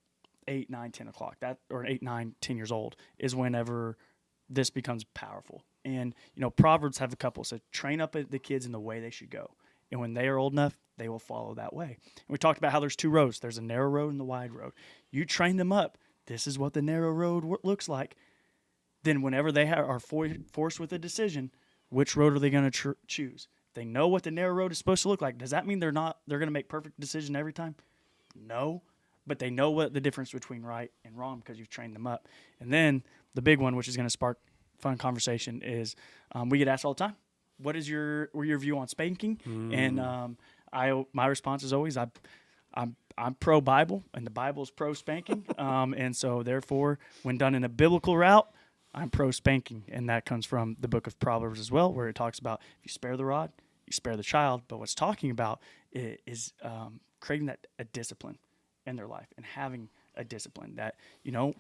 8, 9, 10 o'clock, or 8, 9, 10 years old is whenever this becomes powerful. And, Proverbs have a couple. So train up the kids in the way they should go. And when they are old enough, they will follow that way. And we talked about how there's two roads. There's a narrow road and the wide road. You train them up. This is what the narrow road looks like. Then whenever they are forced with a decision, which road are they going to choose? If they know what the narrow road is supposed to look like, does that mean they're going to make perfect decision every time? No. But they know what the difference between right and wrong because you've trained them up. And then the big one, which is going to spark fun conversation, is we get asked all the time, what is your view on spanking? And my response is always, I'm pro Bible, and the Bible is pro spanking. And so therefore, when done in a biblical route, I'm pro spanking. And that comes from the book of Proverbs as well, where it talks about if you spare the rod, you spare the child. But what's talking about is creating a discipline in their life and having a discipline that,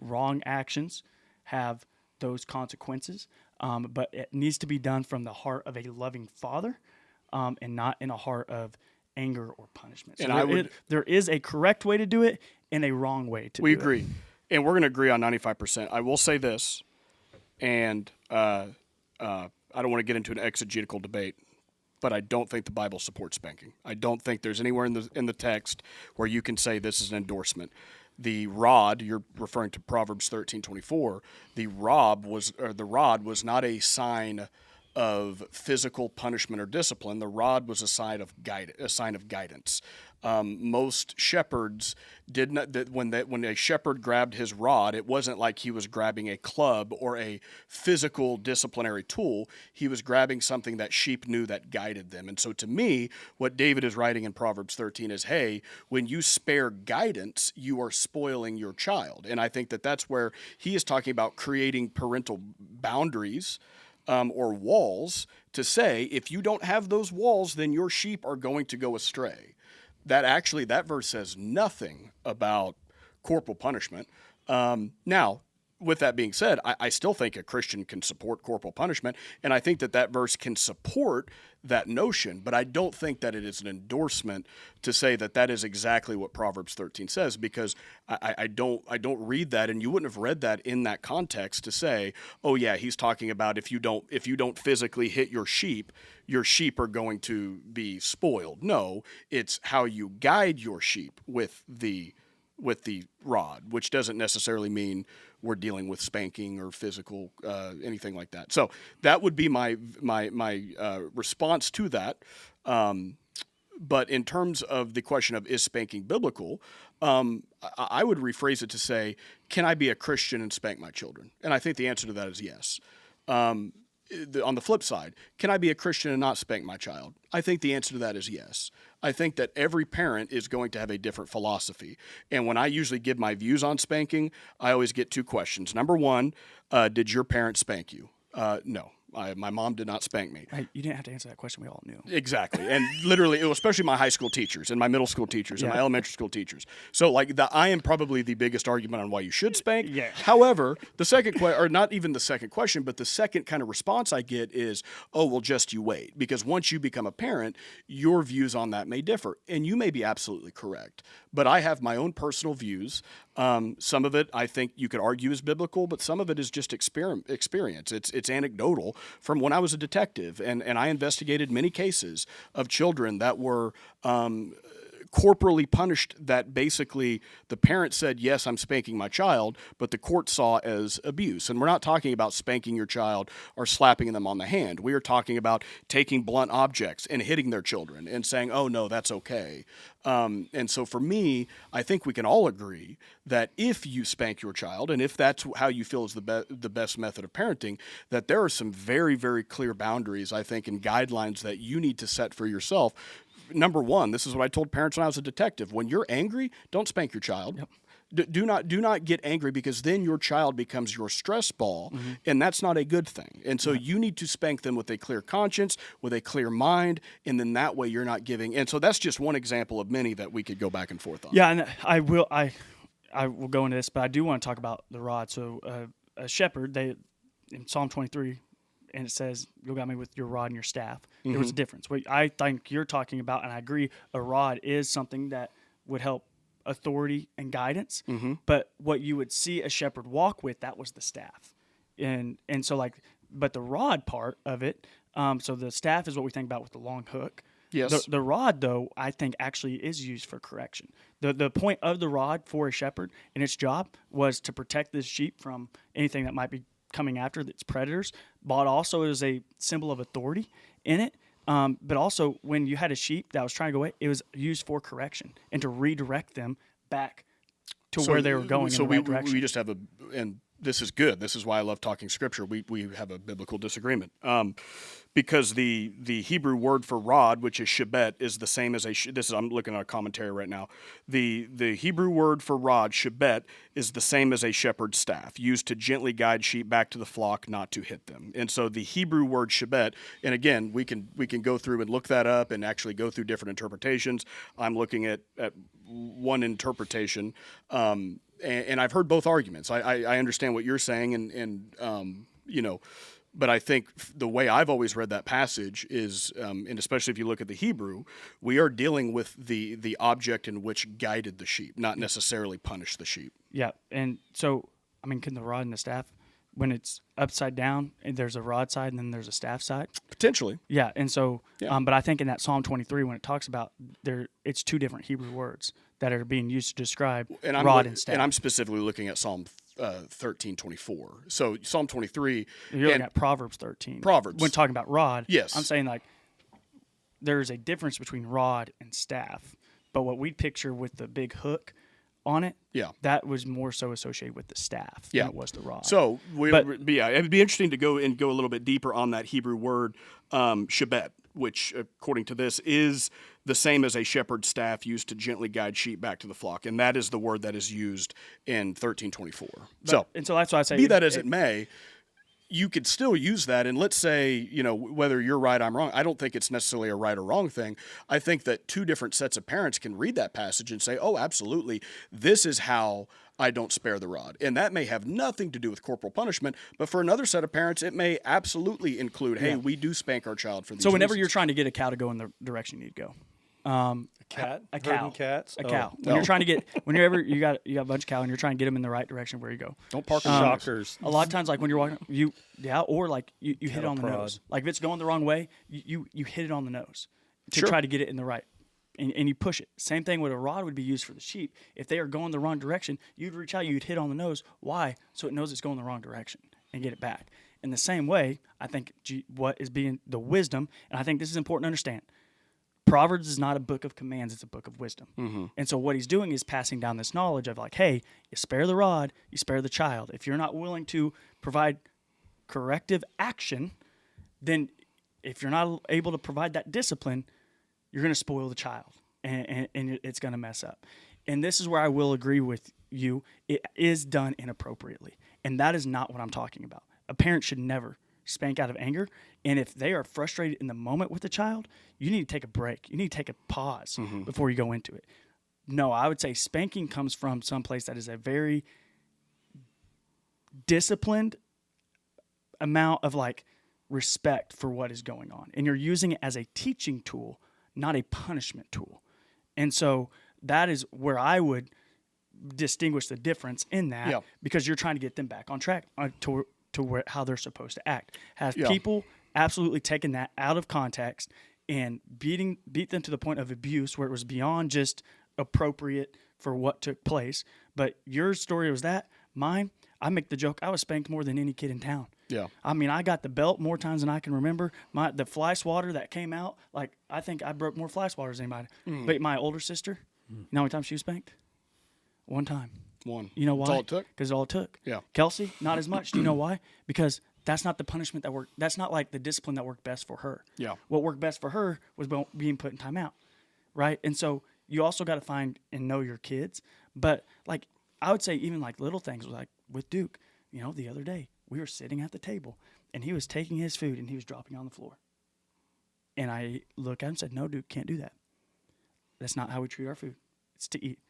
wrong actions have those consequences, but it needs to be done from the heart of a loving father and not in a heart of anger or punishment. So and there is a correct way to do it and a wrong way to do it. We agree. And we're going to agree on 95%. I will say this, and I don't want to get into an exegetical debate, but I don't think the Bible supports spanking. I don't think there's anywhere in the text where you can say this is an endorsement. The rod, you're referring to Proverbs 13:24. The rod was not a sign of physical punishment or discipline. The rod was a sign of guidance. Most shepherds did not. When a shepherd grabbed his rod, it wasn't like he was grabbing a club or a physical disciplinary tool. He was grabbing something that sheep knew that guided them. And so, to me, what David is writing in Proverbs 13 is, hey, when you spare guidance, you are spoiling your child. And I think that that's where he is talking about creating parental boundaries. Or walls to say, if you don't have those walls, then your sheep are going to go astray. That verse says nothing about corporal punishment. Now, with that being said, I still think a Christian can support corporal punishment, and I think that verse can support that notion, but I don't think that it is an endorsement to say that is exactly what Proverbs 13 says, because I don't read that, and you wouldn't have read that in that context to say, oh yeah, he's talking about if you don't physically hit your sheep are going to be spoiled. No, it's how you guide your sheep with the rod, which doesn't necessarily mean we're dealing with spanking or physical anything like that. So that would be my response to that. But in terms of the question of is spanking biblical, I would rephrase it to say, can I be a Christian and spank my children? And I think the answer to that is yes. On the flip side, can I be a Christian and not spank my child? I think the answer to that is yes. I think that every parent is going to have a different philosophy. And when I usually give my views on spanking, I always get two questions. Number one, did your parents spank you? No. My mom did not spank me. You didn't have to answer that question. We all knew. Exactly. And literally, especially my high school teachers and my middle school teachers and my elementary school teachers. So I am probably the biggest argument on why you should spank. Yeah. However, the second question, or not even the second question, but the second kind of response I get is, oh, well, just you wait. Because once you become a parent, your views on that may differ. And you may be absolutely correct. But I have my own personal views. Some of it I think you could argue is biblical, but some of it is just experience. It's anecdotal from when I was a detective, and I investigated many cases of children that were corporally punished, that basically the parent said, yes, I'm spanking my child, but the court saw as abuse. And we're not talking about spanking your child or slapping them on the hand. We are talking about taking blunt objects and hitting their children and saying, oh, no, that's okay. And so for me, I think we can all agree that if you spank your child, and if that's how you feel is the best method of parenting, that there are some very, very clear boundaries, I think, and guidelines that you need to set for yourself. Number one, this is what I told parents when I was a detective. When you're angry, don't spank your child. Yep. Do not get angry, because then your child becomes your stress ball, and that's not a good thing. And so you need to spank them with a clear conscience, with a clear mind, and then that way you're not giving. And so that's just one example of many that we could go back and forth on. Yeah, and I will go into this, but I do want to talk about the rod. So a shepherd, in Psalm 23, and it says, you'll guide me with your rod and your staff. There was a difference. What I think you're talking about, and I agree, a rod is something that would help authority and guidance. But what you would see a shepherd walk with, that was the staff. And so but the rod part of it, so the staff is what we think about with the long hook. Yes. The rod, though, I think actually is used for correction. The point of the rod for a shepherd and its job was to protect this sheep from anything that might be coming after its predators, but also is a symbol of authority in it. But also, when you had a sheep that was trying to go away, it was used for correction and to redirect them back to where they were going in the right direction. We just have and this is good. This is why I love talking scripture. We have a biblical disagreement. Because the Hebrew word for rod, which is shebet, is the same as I'm looking at a commentary right now. The Hebrew word for rod, shebet, is the same as a shepherd's staff, used to gently guide sheep back to the flock, not to hit them. And so the Hebrew word shebet, and again, we can go through and look that up and actually go through different interpretations. I'm looking at one interpretation, and I've heard both arguments. I understand what you're saying, and but I think the way I've always read that passage is, and especially if you look at the Hebrew, we are dealing with the object in which guided the sheep, not necessarily punished the sheep. Yeah, and so, can the rod and the staff when it's upside down and there's a rod side and then there's a staff side? Potentially. Yeah, and so, Yeah. but I think in that Psalm 23, when it talks about it's two different Hebrew words that are being used to describe rod and staff. And I'm specifically looking at Psalm 13:24. So Psalm 23. You're looking at Proverbs 13. Proverbs. When talking about rod, Yes. I'm saying like there's a difference between rod and staff. But what we picture with the big hook on it, that was more so associated with the staff than it was the rod. So, it'd be interesting to go a little bit deeper on that Hebrew word, shebet, which, according to this, is the same as a shepherd's staff used to gently guide sheep back to the flock. And that is the word that is used in 13:24. And so that's why I say, be that as it may, you could still use that. And let's say, whether you're right, I'm wrong. I don't think it's necessarily a right or wrong thing. I think that two different sets of parents can read that passage and say, oh, absolutely, this is how I don't spare the rod. And that may have nothing to do with corporal punishment, but for another set of parents, it may absolutely include, hey, we do spank our child for these So whenever reasons. you're trying to get a cow to go in the direction you need to go. A cow. Cats? A cow. When you're trying to get, whenever you got a bunch of cow and you're trying to get them in the right direction where you go. Don't park shockers. A lot of times, like when you're walking, or like you hit it on the nose. Like if it's going the wrong way, you hit it on the nose to try to get it in the right, and you push it. Same thing with a rod would be used for the sheep. If they are going the wrong direction, you'd reach out, you'd hit on the nose. Why? So it knows it's going the wrong direction and get it back. In the same way, I think what is being the wisdom, and I think this is important to understand. Proverbs is not a book of commands, it's a book of wisdom. Mm-hmm. And so what he's doing is passing down this knowledge of like, hey, you spare the rod, you spare the child. If you're not willing to provide corrective action, then if you're not able to provide that discipline, you're going to spoil the child and it's going to mess up. And this is where I will agree with you. It is done inappropriately. And that is not what I'm talking about. A parent should never spank out of anger. And if they are frustrated in the moment with the child, you need to take a break. You need to take a pause before you go into it. No, I would say spanking comes from someplace that is a very disciplined amount of like respect for what is going on. And you're using it as a teaching tool, not a punishment tool. And so that is where I would distinguish the difference in that because you're trying to get them back on track to how they're supposed to act. Have people absolutely taken that out of context and beat them to the point of abuse where it was beyond just appropriate for what took place. But your story was that. Mine, I make the joke, I was spanked more than any kid in town. Yeah. I mean, I got the belt more times than I can remember. The fly swatter that came out, like I think I broke more fly swatters than anybody. But my older sister, you know how many times she was spanked? One time. One. You know why? That's all it took? Because all it took. Yeah. Kelsey, not as much. Do you know why? Because that's not the punishment that worked. That's not like the discipline that worked best for her. Yeah. What worked best for her was being put in timeout, right? And so you also got to find and know your kids. But like I would say, even like little things, like with Duke, the other day we were sitting at the table and he was taking his food and he was dropping it on the floor. And I looked at him and said, "No, Duke, can't do that. That's not how we treat our food. It's to eat."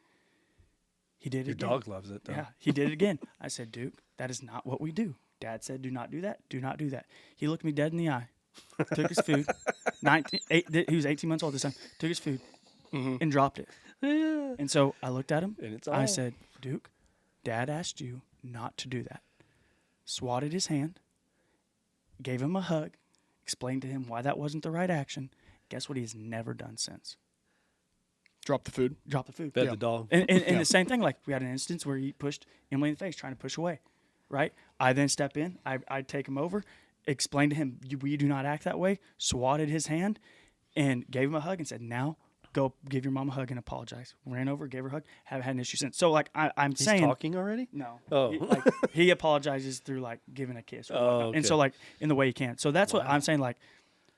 He did it again. Your dog loves it, though. Yeah, he did it again. I said, "Duke, that is not what we do. Dad said, do not do that. Do not do that." He looked me dead in the eye, took his food. He was 18 months old this time. Took his food and dropped it. And so I looked at him. And I said, "Duke, Dad asked you not to do that." Swatted his hand, gave him a hug, explained to him why that wasn't the right action. Guess what he has never done since? Drop the food. Drop the food. Fed the dog. And the same thing, like we had an instance where he pushed Emily in the face, trying to push away, right? I then step in. I'd take him over, explain to him, we do not act that way, swatted his hand, and gave him a hug and said, "Now go give your mom a hug and apologize." Ran over, gave her a hug, haven't had an issue since. So like I'm He's saying. talking already? No. Oh. He apologizes through like giving a kiss. Or okay. And so like in the way he can. So that's what I'm saying. Like,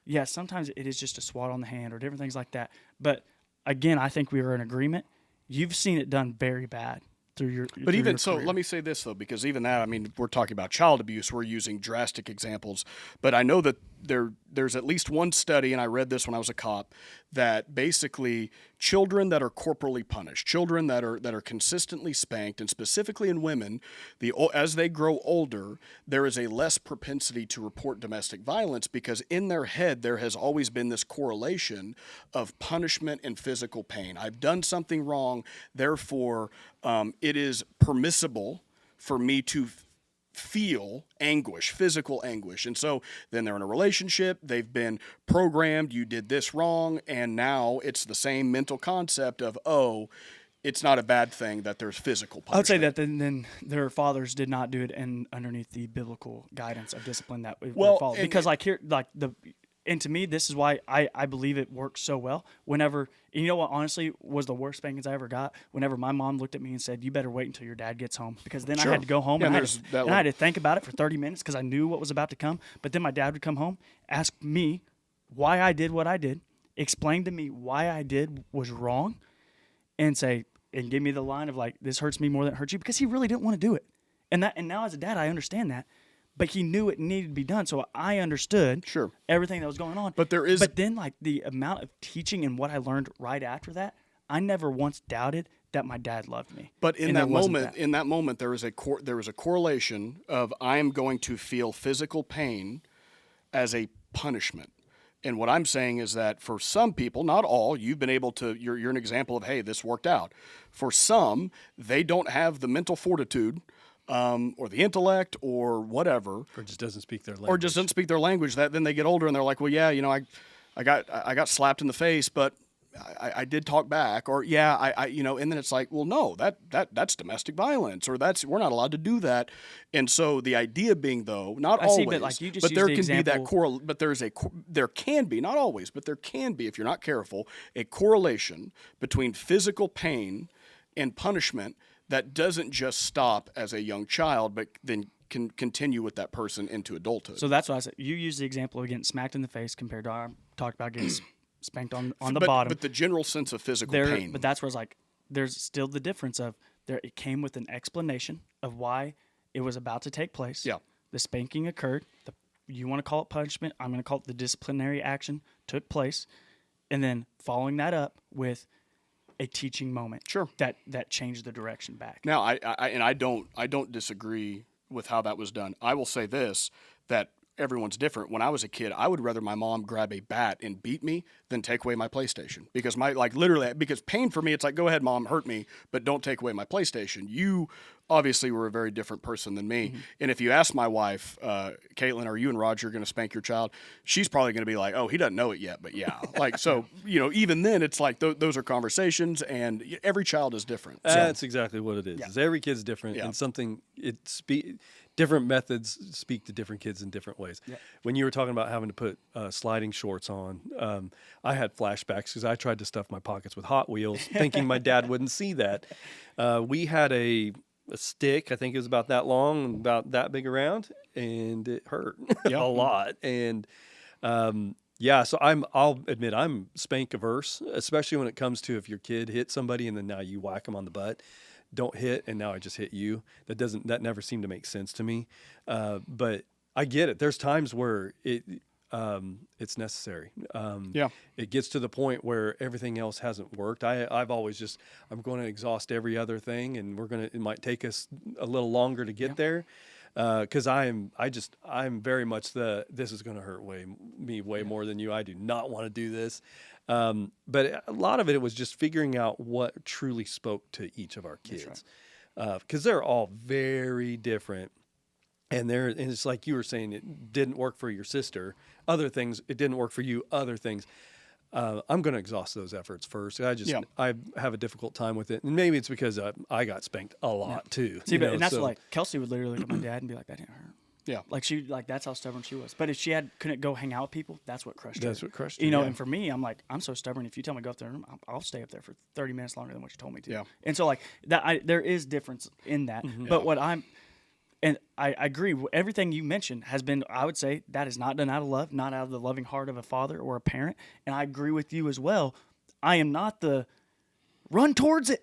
yeah, sometimes it is just a swat on the hand or different things like that. But again, I think we are in agreement. You've seen it done very bad through your. But even so, career. let me say this though, because even that, I mean, we're talking about child abuse. We're using drastic examples, but I know that there's at least one study, and I read this when I was a cop, that basically children that are corporally punished, children that are consistently spanked, and specifically in women, as they grow older, there is a less propensity to report domestic violence because in their head there has always been this correlation of punishment and physical pain. I've done something wrong, therefore it is permissible for me to feel anguish, physical anguish. And so then they're in a relationship, they've been programmed, you did this wrong, and now it's the same mental concept of, oh, it's not a bad thing that there's physical punishment. I would say that then their fathers did not do it underneath the biblical guidance of discipline that we follow. Because and to me, this is why I believe it works so well. Whenever, you know what, honestly, was the worst spankings I ever got? Whenever my mom looked at me and said, "You better wait until your dad gets home," because then I had to go home and I had to think about it for 30 minutes because I knew what was about to come. But then my dad would come home, ask me why I did what I did, explain to me why I did was wrong, and give me the line of like, "This hurts me more than it hurts you," because he really didn't want to do it. And now as a dad, I understand that. But he knew it needed to be done, so I understood everything that was going on. But then, like, the amount of teaching and what I learned right after that, I never once doubted that my dad loved me. But in that moment, there was a correlation of I am going to feel physical pain as a punishment. And what I'm saying is that for some people, not all, you've been able to. You're an example of, hey, this worked out. For some, they don't have the mental fortitude. Or the intellect, or whatever, or just doesn't speak their language. That then they get older and they're like, well, yeah, I got slapped in the face, but I did talk back, or I and then it's like, well, no, that's domestic violence, or we're not allowed to do that. And so the idea being, though, not always, but like you just but there can example, be that there can be, not always, but there can be, if you're not careful, a correlation between physical pain and punishment that doesn't just stop as a young child, but then can continue with that person into adulthood. So that's why I said you use the example of getting smacked in the face compared to I talked about getting spanked on the bottom. But the general sense of physical pain. But that's where it's like there's still the difference of it came with an explanation of why it was about to take place. Yeah. The spanking occurred. You want to call it punishment. I'm going to call it the disciplinary action took place. And then following that up with a teaching moment, that changed the direction back. Now, I don't disagree with how that was done. I will say this, that everyone's different. When I was a kid, I would rather my mom grab a bat and beat me than take away my PlayStation, because because pain for me, it's like, go ahead, Mom, hurt me, but don't take away my PlayStation. You obviously were a very different person than me. Mm-hmm. And if you ask my wife, Caitlin, are you and Roger going to spank your child? She's probably going to be like, oh, he doesn't know it yet, but yeah. So, even then it's like those are conversations, and every child is different. That's exactly what it is. Yeah. Every kid's different, and different methods speak to different kids in different ways. Yeah. When you were talking about having to put sliding shorts on, I had flashbacks because I tried to stuff my pockets with Hot Wheels, thinking my dad wouldn't see that. We had a stick, I think it was about that long, about that big around, and it hurt a lot. And so I'll admit I'm spank averse, especially when it comes to if your kid hits somebody and then now you whack them on the butt. Don't hit, and now I just hit you. That never seemed to make sense to me. But I get it. There's times where it's necessary. It gets to the point where everything else hasn't worked. I'm going to exhaust every other thing, and it might take us a little longer to get there. Because I'm very much this is going to hurt way more than you. I do not want to do this. But a lot of it was just figuring out what truly spoke to each of our kids. Because they're all very different. And it's like you were saying, it didn't work for your sister. Other things, it didn't work for you. Other things. I'm going to exhaust those efforts first. I have a difficult time with it. And maybe it's because I got spanked a lot too. See, and that's like Kelsey would literally look at my dad and be like, that didn't hurt. Yeah. That's how stubborn she was. But if she couldn't go hang out with people, that's what crushed her. That's what crushed her. And for me, I'm like, I'm so stubborn. If you tell me to go up there, I'll stay up there for 30 minutes longer than what you told me to. Yeah. And so there is difference in that. Mm-hmm. But I agree. Everything you mentioned has been, I would say, that is not done out of love, not out of the loving heart of a father or a parent. And I agree with you as well. I am not the run towards it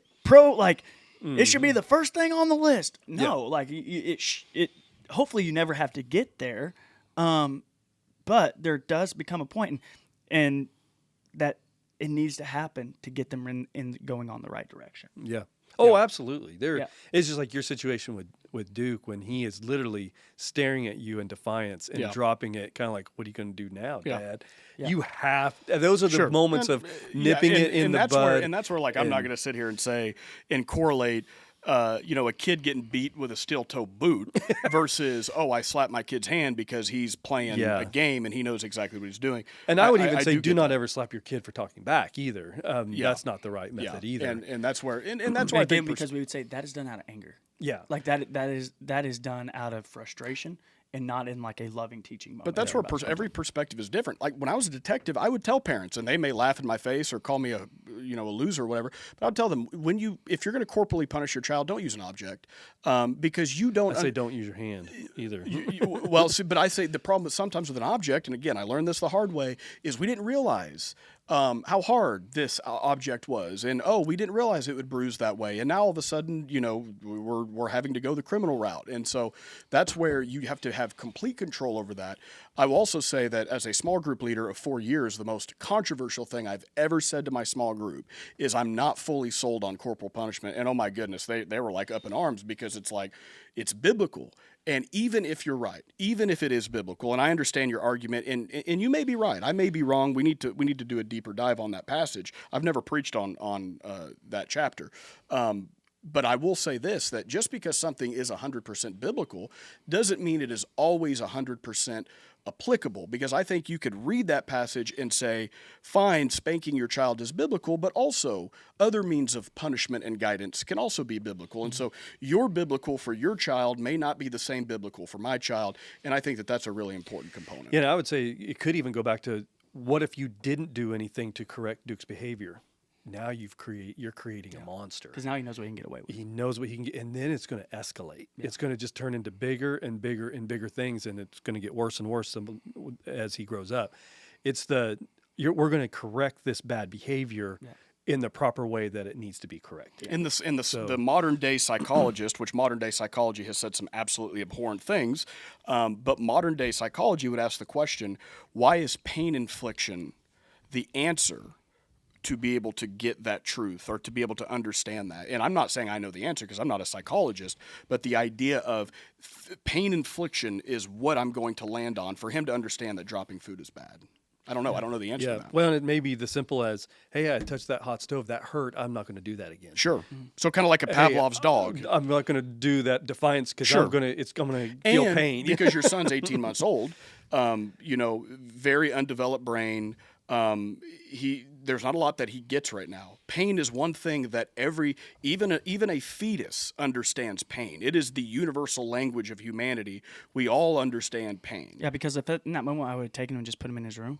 it should be the first thing on the list. No, it hopefully you never have to get there. But there does become a point and that it needs to happen to get them in going on the right direction. Yeah. Oh, absolutely. It's just like your situation with Duke when he is literally staring at you in defiance and dropping it, kind of like, what are you going to do now, Dad? Yeah. You have – those are the moments of nipping it in the bud. And that's where I'm not going to sit here and say and correlate a kid getting beat with a steel toe boot versus, oh, I slapped my kid's hand because he's playing a game and he knows exactly what he's doing. And I would even say, do not that. ever slap your kid for talking back either. That's not the right method either. And that's where, and that's why I think because we would say that is done out of anger. Yeah. Like that is done out of frustration and not in like a loving teaching moment. But that's where every perspective is different. Like when I was a detective, I would tell parents, and they may laugh in my face or call me a loser or whatever. But I'd tell them, if you're going to corporally punish your child, don't use an object, because you don't. I say don't use your hand either. Well, see, but I say the problem sometimes with an object, and again, I learned this the hard way, is we didn't realize how hard this object was, and we didn't realize it would bruise that way, and now all of a sudden, we're having to go the criminal route, and so that's where you have to have complete control over that. I will also say that as a small group leader of 4 years, the most controversial thing I've ever said to my small group is I'm not fully sold on corporal punishment, and oh my goodness, they were like up in arms because it's like it's biblical. And even if you're right, even if it is biblical, and I understand your argument, and you may be right, I may be wrong. We need to do a deeper dive on that passage. I've never preached on that chapter, but I will say this: that just because something is 100% biblical doesn't mean it is always 100% applicable, because I think you could read that passage and say, fine, spanking your child is biblical, but also other means of punishment and guidance can also be biblical. And so your biblical for your child may not be the same biblical for my child, and I think that that's a really important component. Yeah, I would say it could even go back to, what if you didn't do anything to correct Duke's behavior? Now you're creating a monster. Because now he knows what he can get away with. He knows what he can get, and then it's going to escalate. Yeah. It's going to just turn into bigger and bigger and bigger things, and it's going to get worse and worse as he grows up. We're going to correct this bad behavior in the proper way that it needs to be corrected. The modern day psychologist, which modern day psychology has said some absolutely abhorrent things, but modern day psychology would ask the question: why is pain infliction the answer to be able to get that truth or to be able to understand that? And I'm not saying I know the answer because I'm not a psychologist, but the idea of pain infliction is what I'm going to land on for him to understand that dropping food is bad. I don't know. I don't know the answer to that. Well, it may be the simple as, hey, I touched that hot stove. That hurt. I'm not going to do that again. Sure. Mm-hmm. So kind of like a Pavlov's dog. I'm not going to do that defiance because I'm going to feel pain. Because your son's 18 months old, very undeveloped brain. There's not a lot that he gets right now. Pain is one thing that even a fetus understands pain. It is the universal language of humanity. We all understand pain. Yeah, because if in that moment I would have taken him and just put him in his room,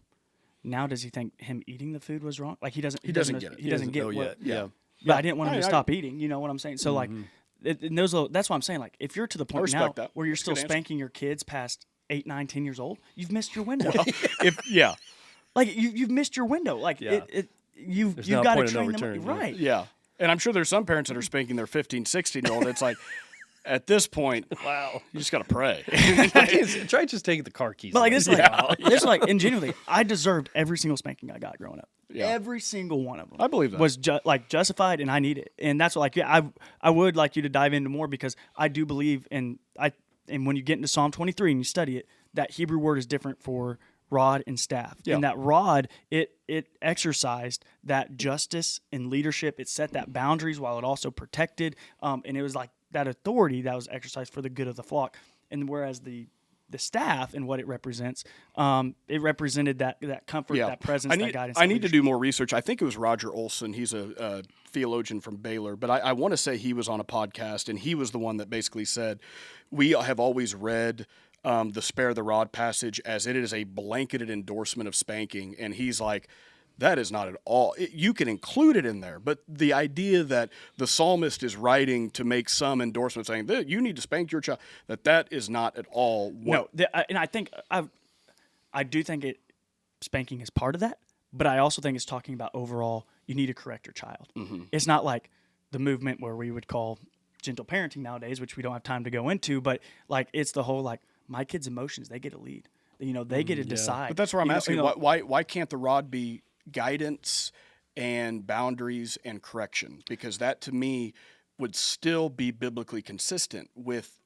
now does he think him eating the food was wrong? Like he doesn't get it. He doesn't get what. Yet. Yeah. But I didn't want him to stop eating. You know what I'm saying? So like, that's what I'm saying. Like if you're to the point now where you're still spanking your kids past 8, 9, 10 years old, you've missed your window. Like you've missed your window. Like you've got to train them right. Yeah. And I'm sure there's some parents that are spanking their 15, 16-year-old. It's like, at this point, wow, you just got to pray. Try just taking the car keys. But like and genuinely, I deserved every single spanking I got growing up. Yeah. Every single one of them. I believe that was justified, and I need it. And that's what I would like you to dive into more, because I do believe and when you get into Psalm 23 and you study it, that Hebrew word is different for rod and staff. Yeah. And that rod, it exercised that justice and leadership. It set that boundaries while it also protected. And it was like that authority that was exercised for the good of the flock. And whereas the staff and what it represents, it represented that comfort, that presence, that guidance. I need to do more research. I think it was Roger Olson. He's a theologian from Baylor, but I want to say he was on a podcast, and he was the one that basically said, we have always read the spare the rod passage as it is a blanketed endorsement of spanking. And he's like, that is not at all. You can include it in there, but the idea that the psalmist is writing to make some endorsement saying that you need to spank your child, that is not at all what. No, and I think I do think spanking is part of that, but I also think it's talking about overall you need to correct your child. Mm-hmm. It's not like the movement where we would call gentle parenting nowadays, which we don't have time to go into, but like it's the whole like my kids' emotions, they get a lead. They get to decide. But that's where I'm asking, why can't the rod be guidance and boundaries and correction? Because that to me would still be biblically consistent with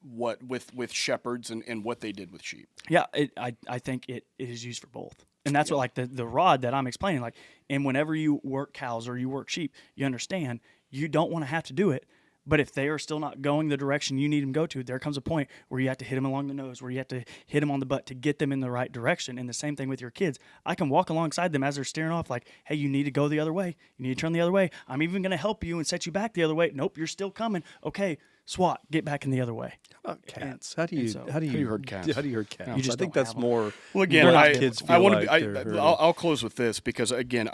shepherds and what they did with sheep. Yeah, I think it is used for both. And that's what like the rod that I'm explaining, like, and whenever you work cows or you work sheep, you understand you don't want to have to do it, But if they are still not going the direction you need them to go to, there comes a point where you have to hit them along the nose, where you have to hit them on the butt to get them in the right direction. And the same thing with your kids. I can walk alongside them as they're steering off like, hey, you need to go the other way. You need to turn the other way. I'm even going to help you and set you back the other way. Nope, you're still coming. Okay, SWAT, get back in the other way. How about cats? How do you herd cats? How do you herd cats? You just I think don't that's have 'em. more. Well, again, more I kids I feel want like to. they're herded. I'll close with this because again,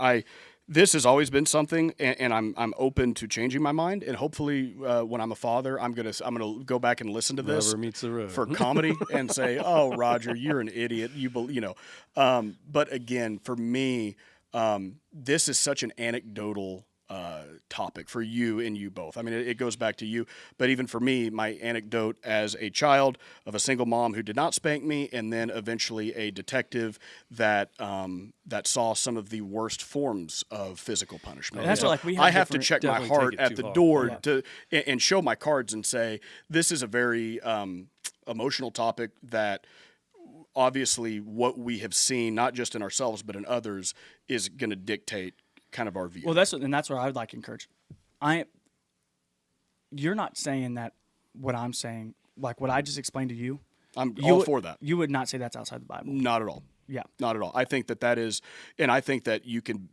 this has always been something, and I'm open to changing my mind. And hopefully, when I'm a father, I'm gonna go back and listen to this Rubber meets the road. for comedy and say, "Oh, Roger, you're an idiot." But again, for me, this is such an anecdotal topic for you and you both. I mean, it goes back to you, but even for me, my anecdote as a child of a single mom who did not spank me, and then eventually a detective that saw some of the worst forms of physical punishment. And that's So what, like, we have I have to different- check my Definitely heart take it at too the hard. door and show my cards and say, this is a very emotional topic that obviously what we have seen, not just in ourselves, but in others, is going to dictate kind of our view. Well, that's what I would like to encourage. You're not saying that what I'm saying, like what I just explained to you. I'm all for that. You would not say that's outside the Bible. Not at all. Yeah. Not at all. I think that is, and I think that you can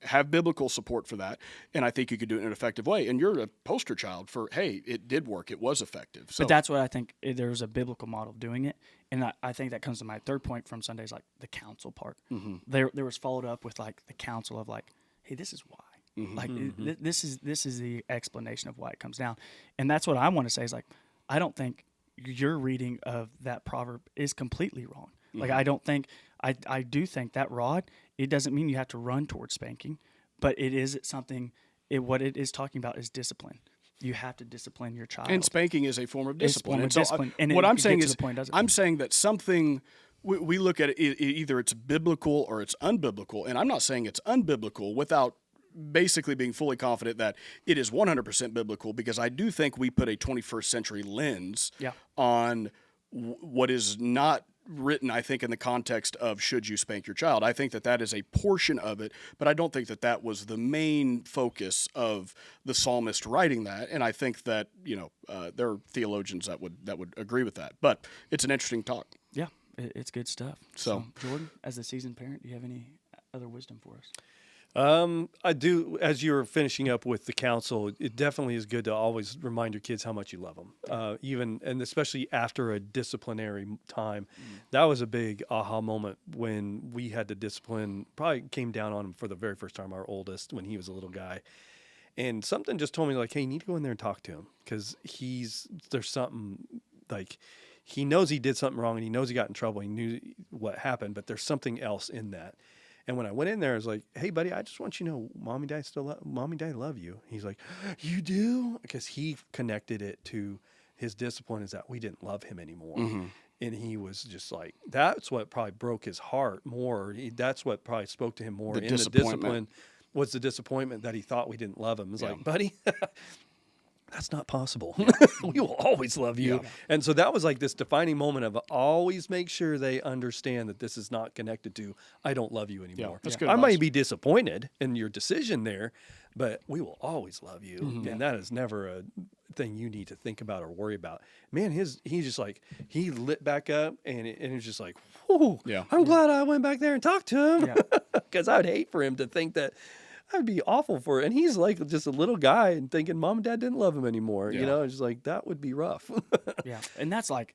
have biblical support for that, and I think you could do it in an effective way. And you're a poster child for, hey, it did work, it was effective. So But that's what I think. There's a biblical model of doing it, and I think that comes to my third point from Sunday's, like the counsel part. Mm-hmm. There was followed up with like the counsel of like, hey, this is why. Mm-hmm. Like this is the explanation of why it comes down, and that's what I want to say is like, I don't think your reading of that proverb is completely wrong. Like I don't think I do think that rod, it doesn't mean you have to run towards spanking, but it is something. What it is talking about is discipline. You have to discipline your child. And spanking is a form of discipline. It's a form of discipline. And what it I'm gets saying to is, the point, doesn't it? I'm saying that something we look at it, either it's biblical or it's unbiblical, and I'm not saying it's unbiblical without basically being fully confident that it is 100% biblical, because I do think we put a 21st century lens on what is not written, I think, in the context of should you spank your child. I think that is a portion of it, but I don't think that was the main focus of the psalmist writing that. And I think that there are theologians that would agree with that. But it's an interesting talk. Yeah, it's good stuff. So Jordan, as a seasoned parent, do you have any other wisdom for us? I do. As you're finishing up with the counsel, it definitely is good to always remind your kids how much you love them, even and especially after a disciplinary time. That was a big aha moment when we had to discipline. Probably came down on him for the very first time. Our oldest, when he was a little guy, and something just told me like, "Hey, you need to go in there and talk to him because there's something like." He knows he did something wrong and he knows he got in trouble. He knew what happened, but there's something else in that. And when I went in there, I was like, "Hey, buddy, I just want you to know, Mom and Dad love you." He's like, "You do?" Because he connected it to his discipline is that we didn't love him anymore. Mm-hmm. And he was just like, that's what probably broke his heart more. That's what probably spoke to him more. The in the disappointment. discipline was the disappointment that he thought we didn't love him. It's like, buddy, that's not possible. We will always love you. Yeah. And so that was like this defining moment of always make sure they understand that this is not connected to, I don't love you anymore. that's good I advice. might be disappointed in your decision there, but we will always love you. Mm-hmm. And that is never a thing you need to think about or worry about. Man, he's just like, he lit back up and it was just like, whoo, I'm glad I went back there and talked to him because I would hate for him to think that I'd be awful for it. And he's like just a little guy and thinking Mom and Dad didn't love him anymore. Yeah. You know, it's just like, that would be rough. Yeah. And that's like,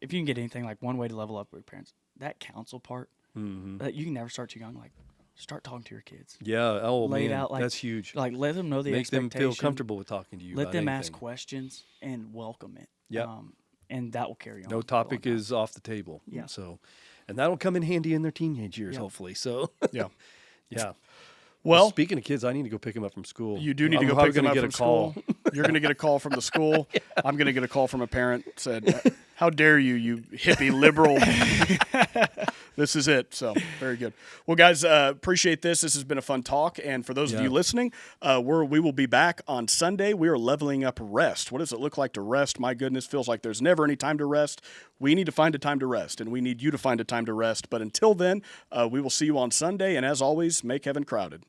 if you can get anything, like one way to level up with your parents, that counsel part, that you can never start too young, like start talking to your kids. Yeah. Oh, Lay it man, out, like, that's huge. Like let them know the Make them expectation. feel comfortable with talking to you. Let about them anything. ask questions and welcome it. Yep. And that will carry on. No for a topic long time. is off the table. Yeah. So, and that'll come in handy in their teenage years, hopefully. So, Yeah. yeah. Well, speaking of kids, I need to go pick them up from school. you do need to I'm go probably pick them gonna up get from a call. school. You're going to get a call from the school. I'm going to get a call from a parent said, "How dare you, you hippie liberal." This is it. So very good. Well, guys, appreciate this. This has been a fun talk. And for those of you listening, we will be back on Sunday. We are leveling up rest. What does it look like to rest? My goodness, feels like there's never any time to rest. We need to find a time to rest, and we need you to find a time to rest. But until then, we will see you on Sunday. And as always, make heaven crowded.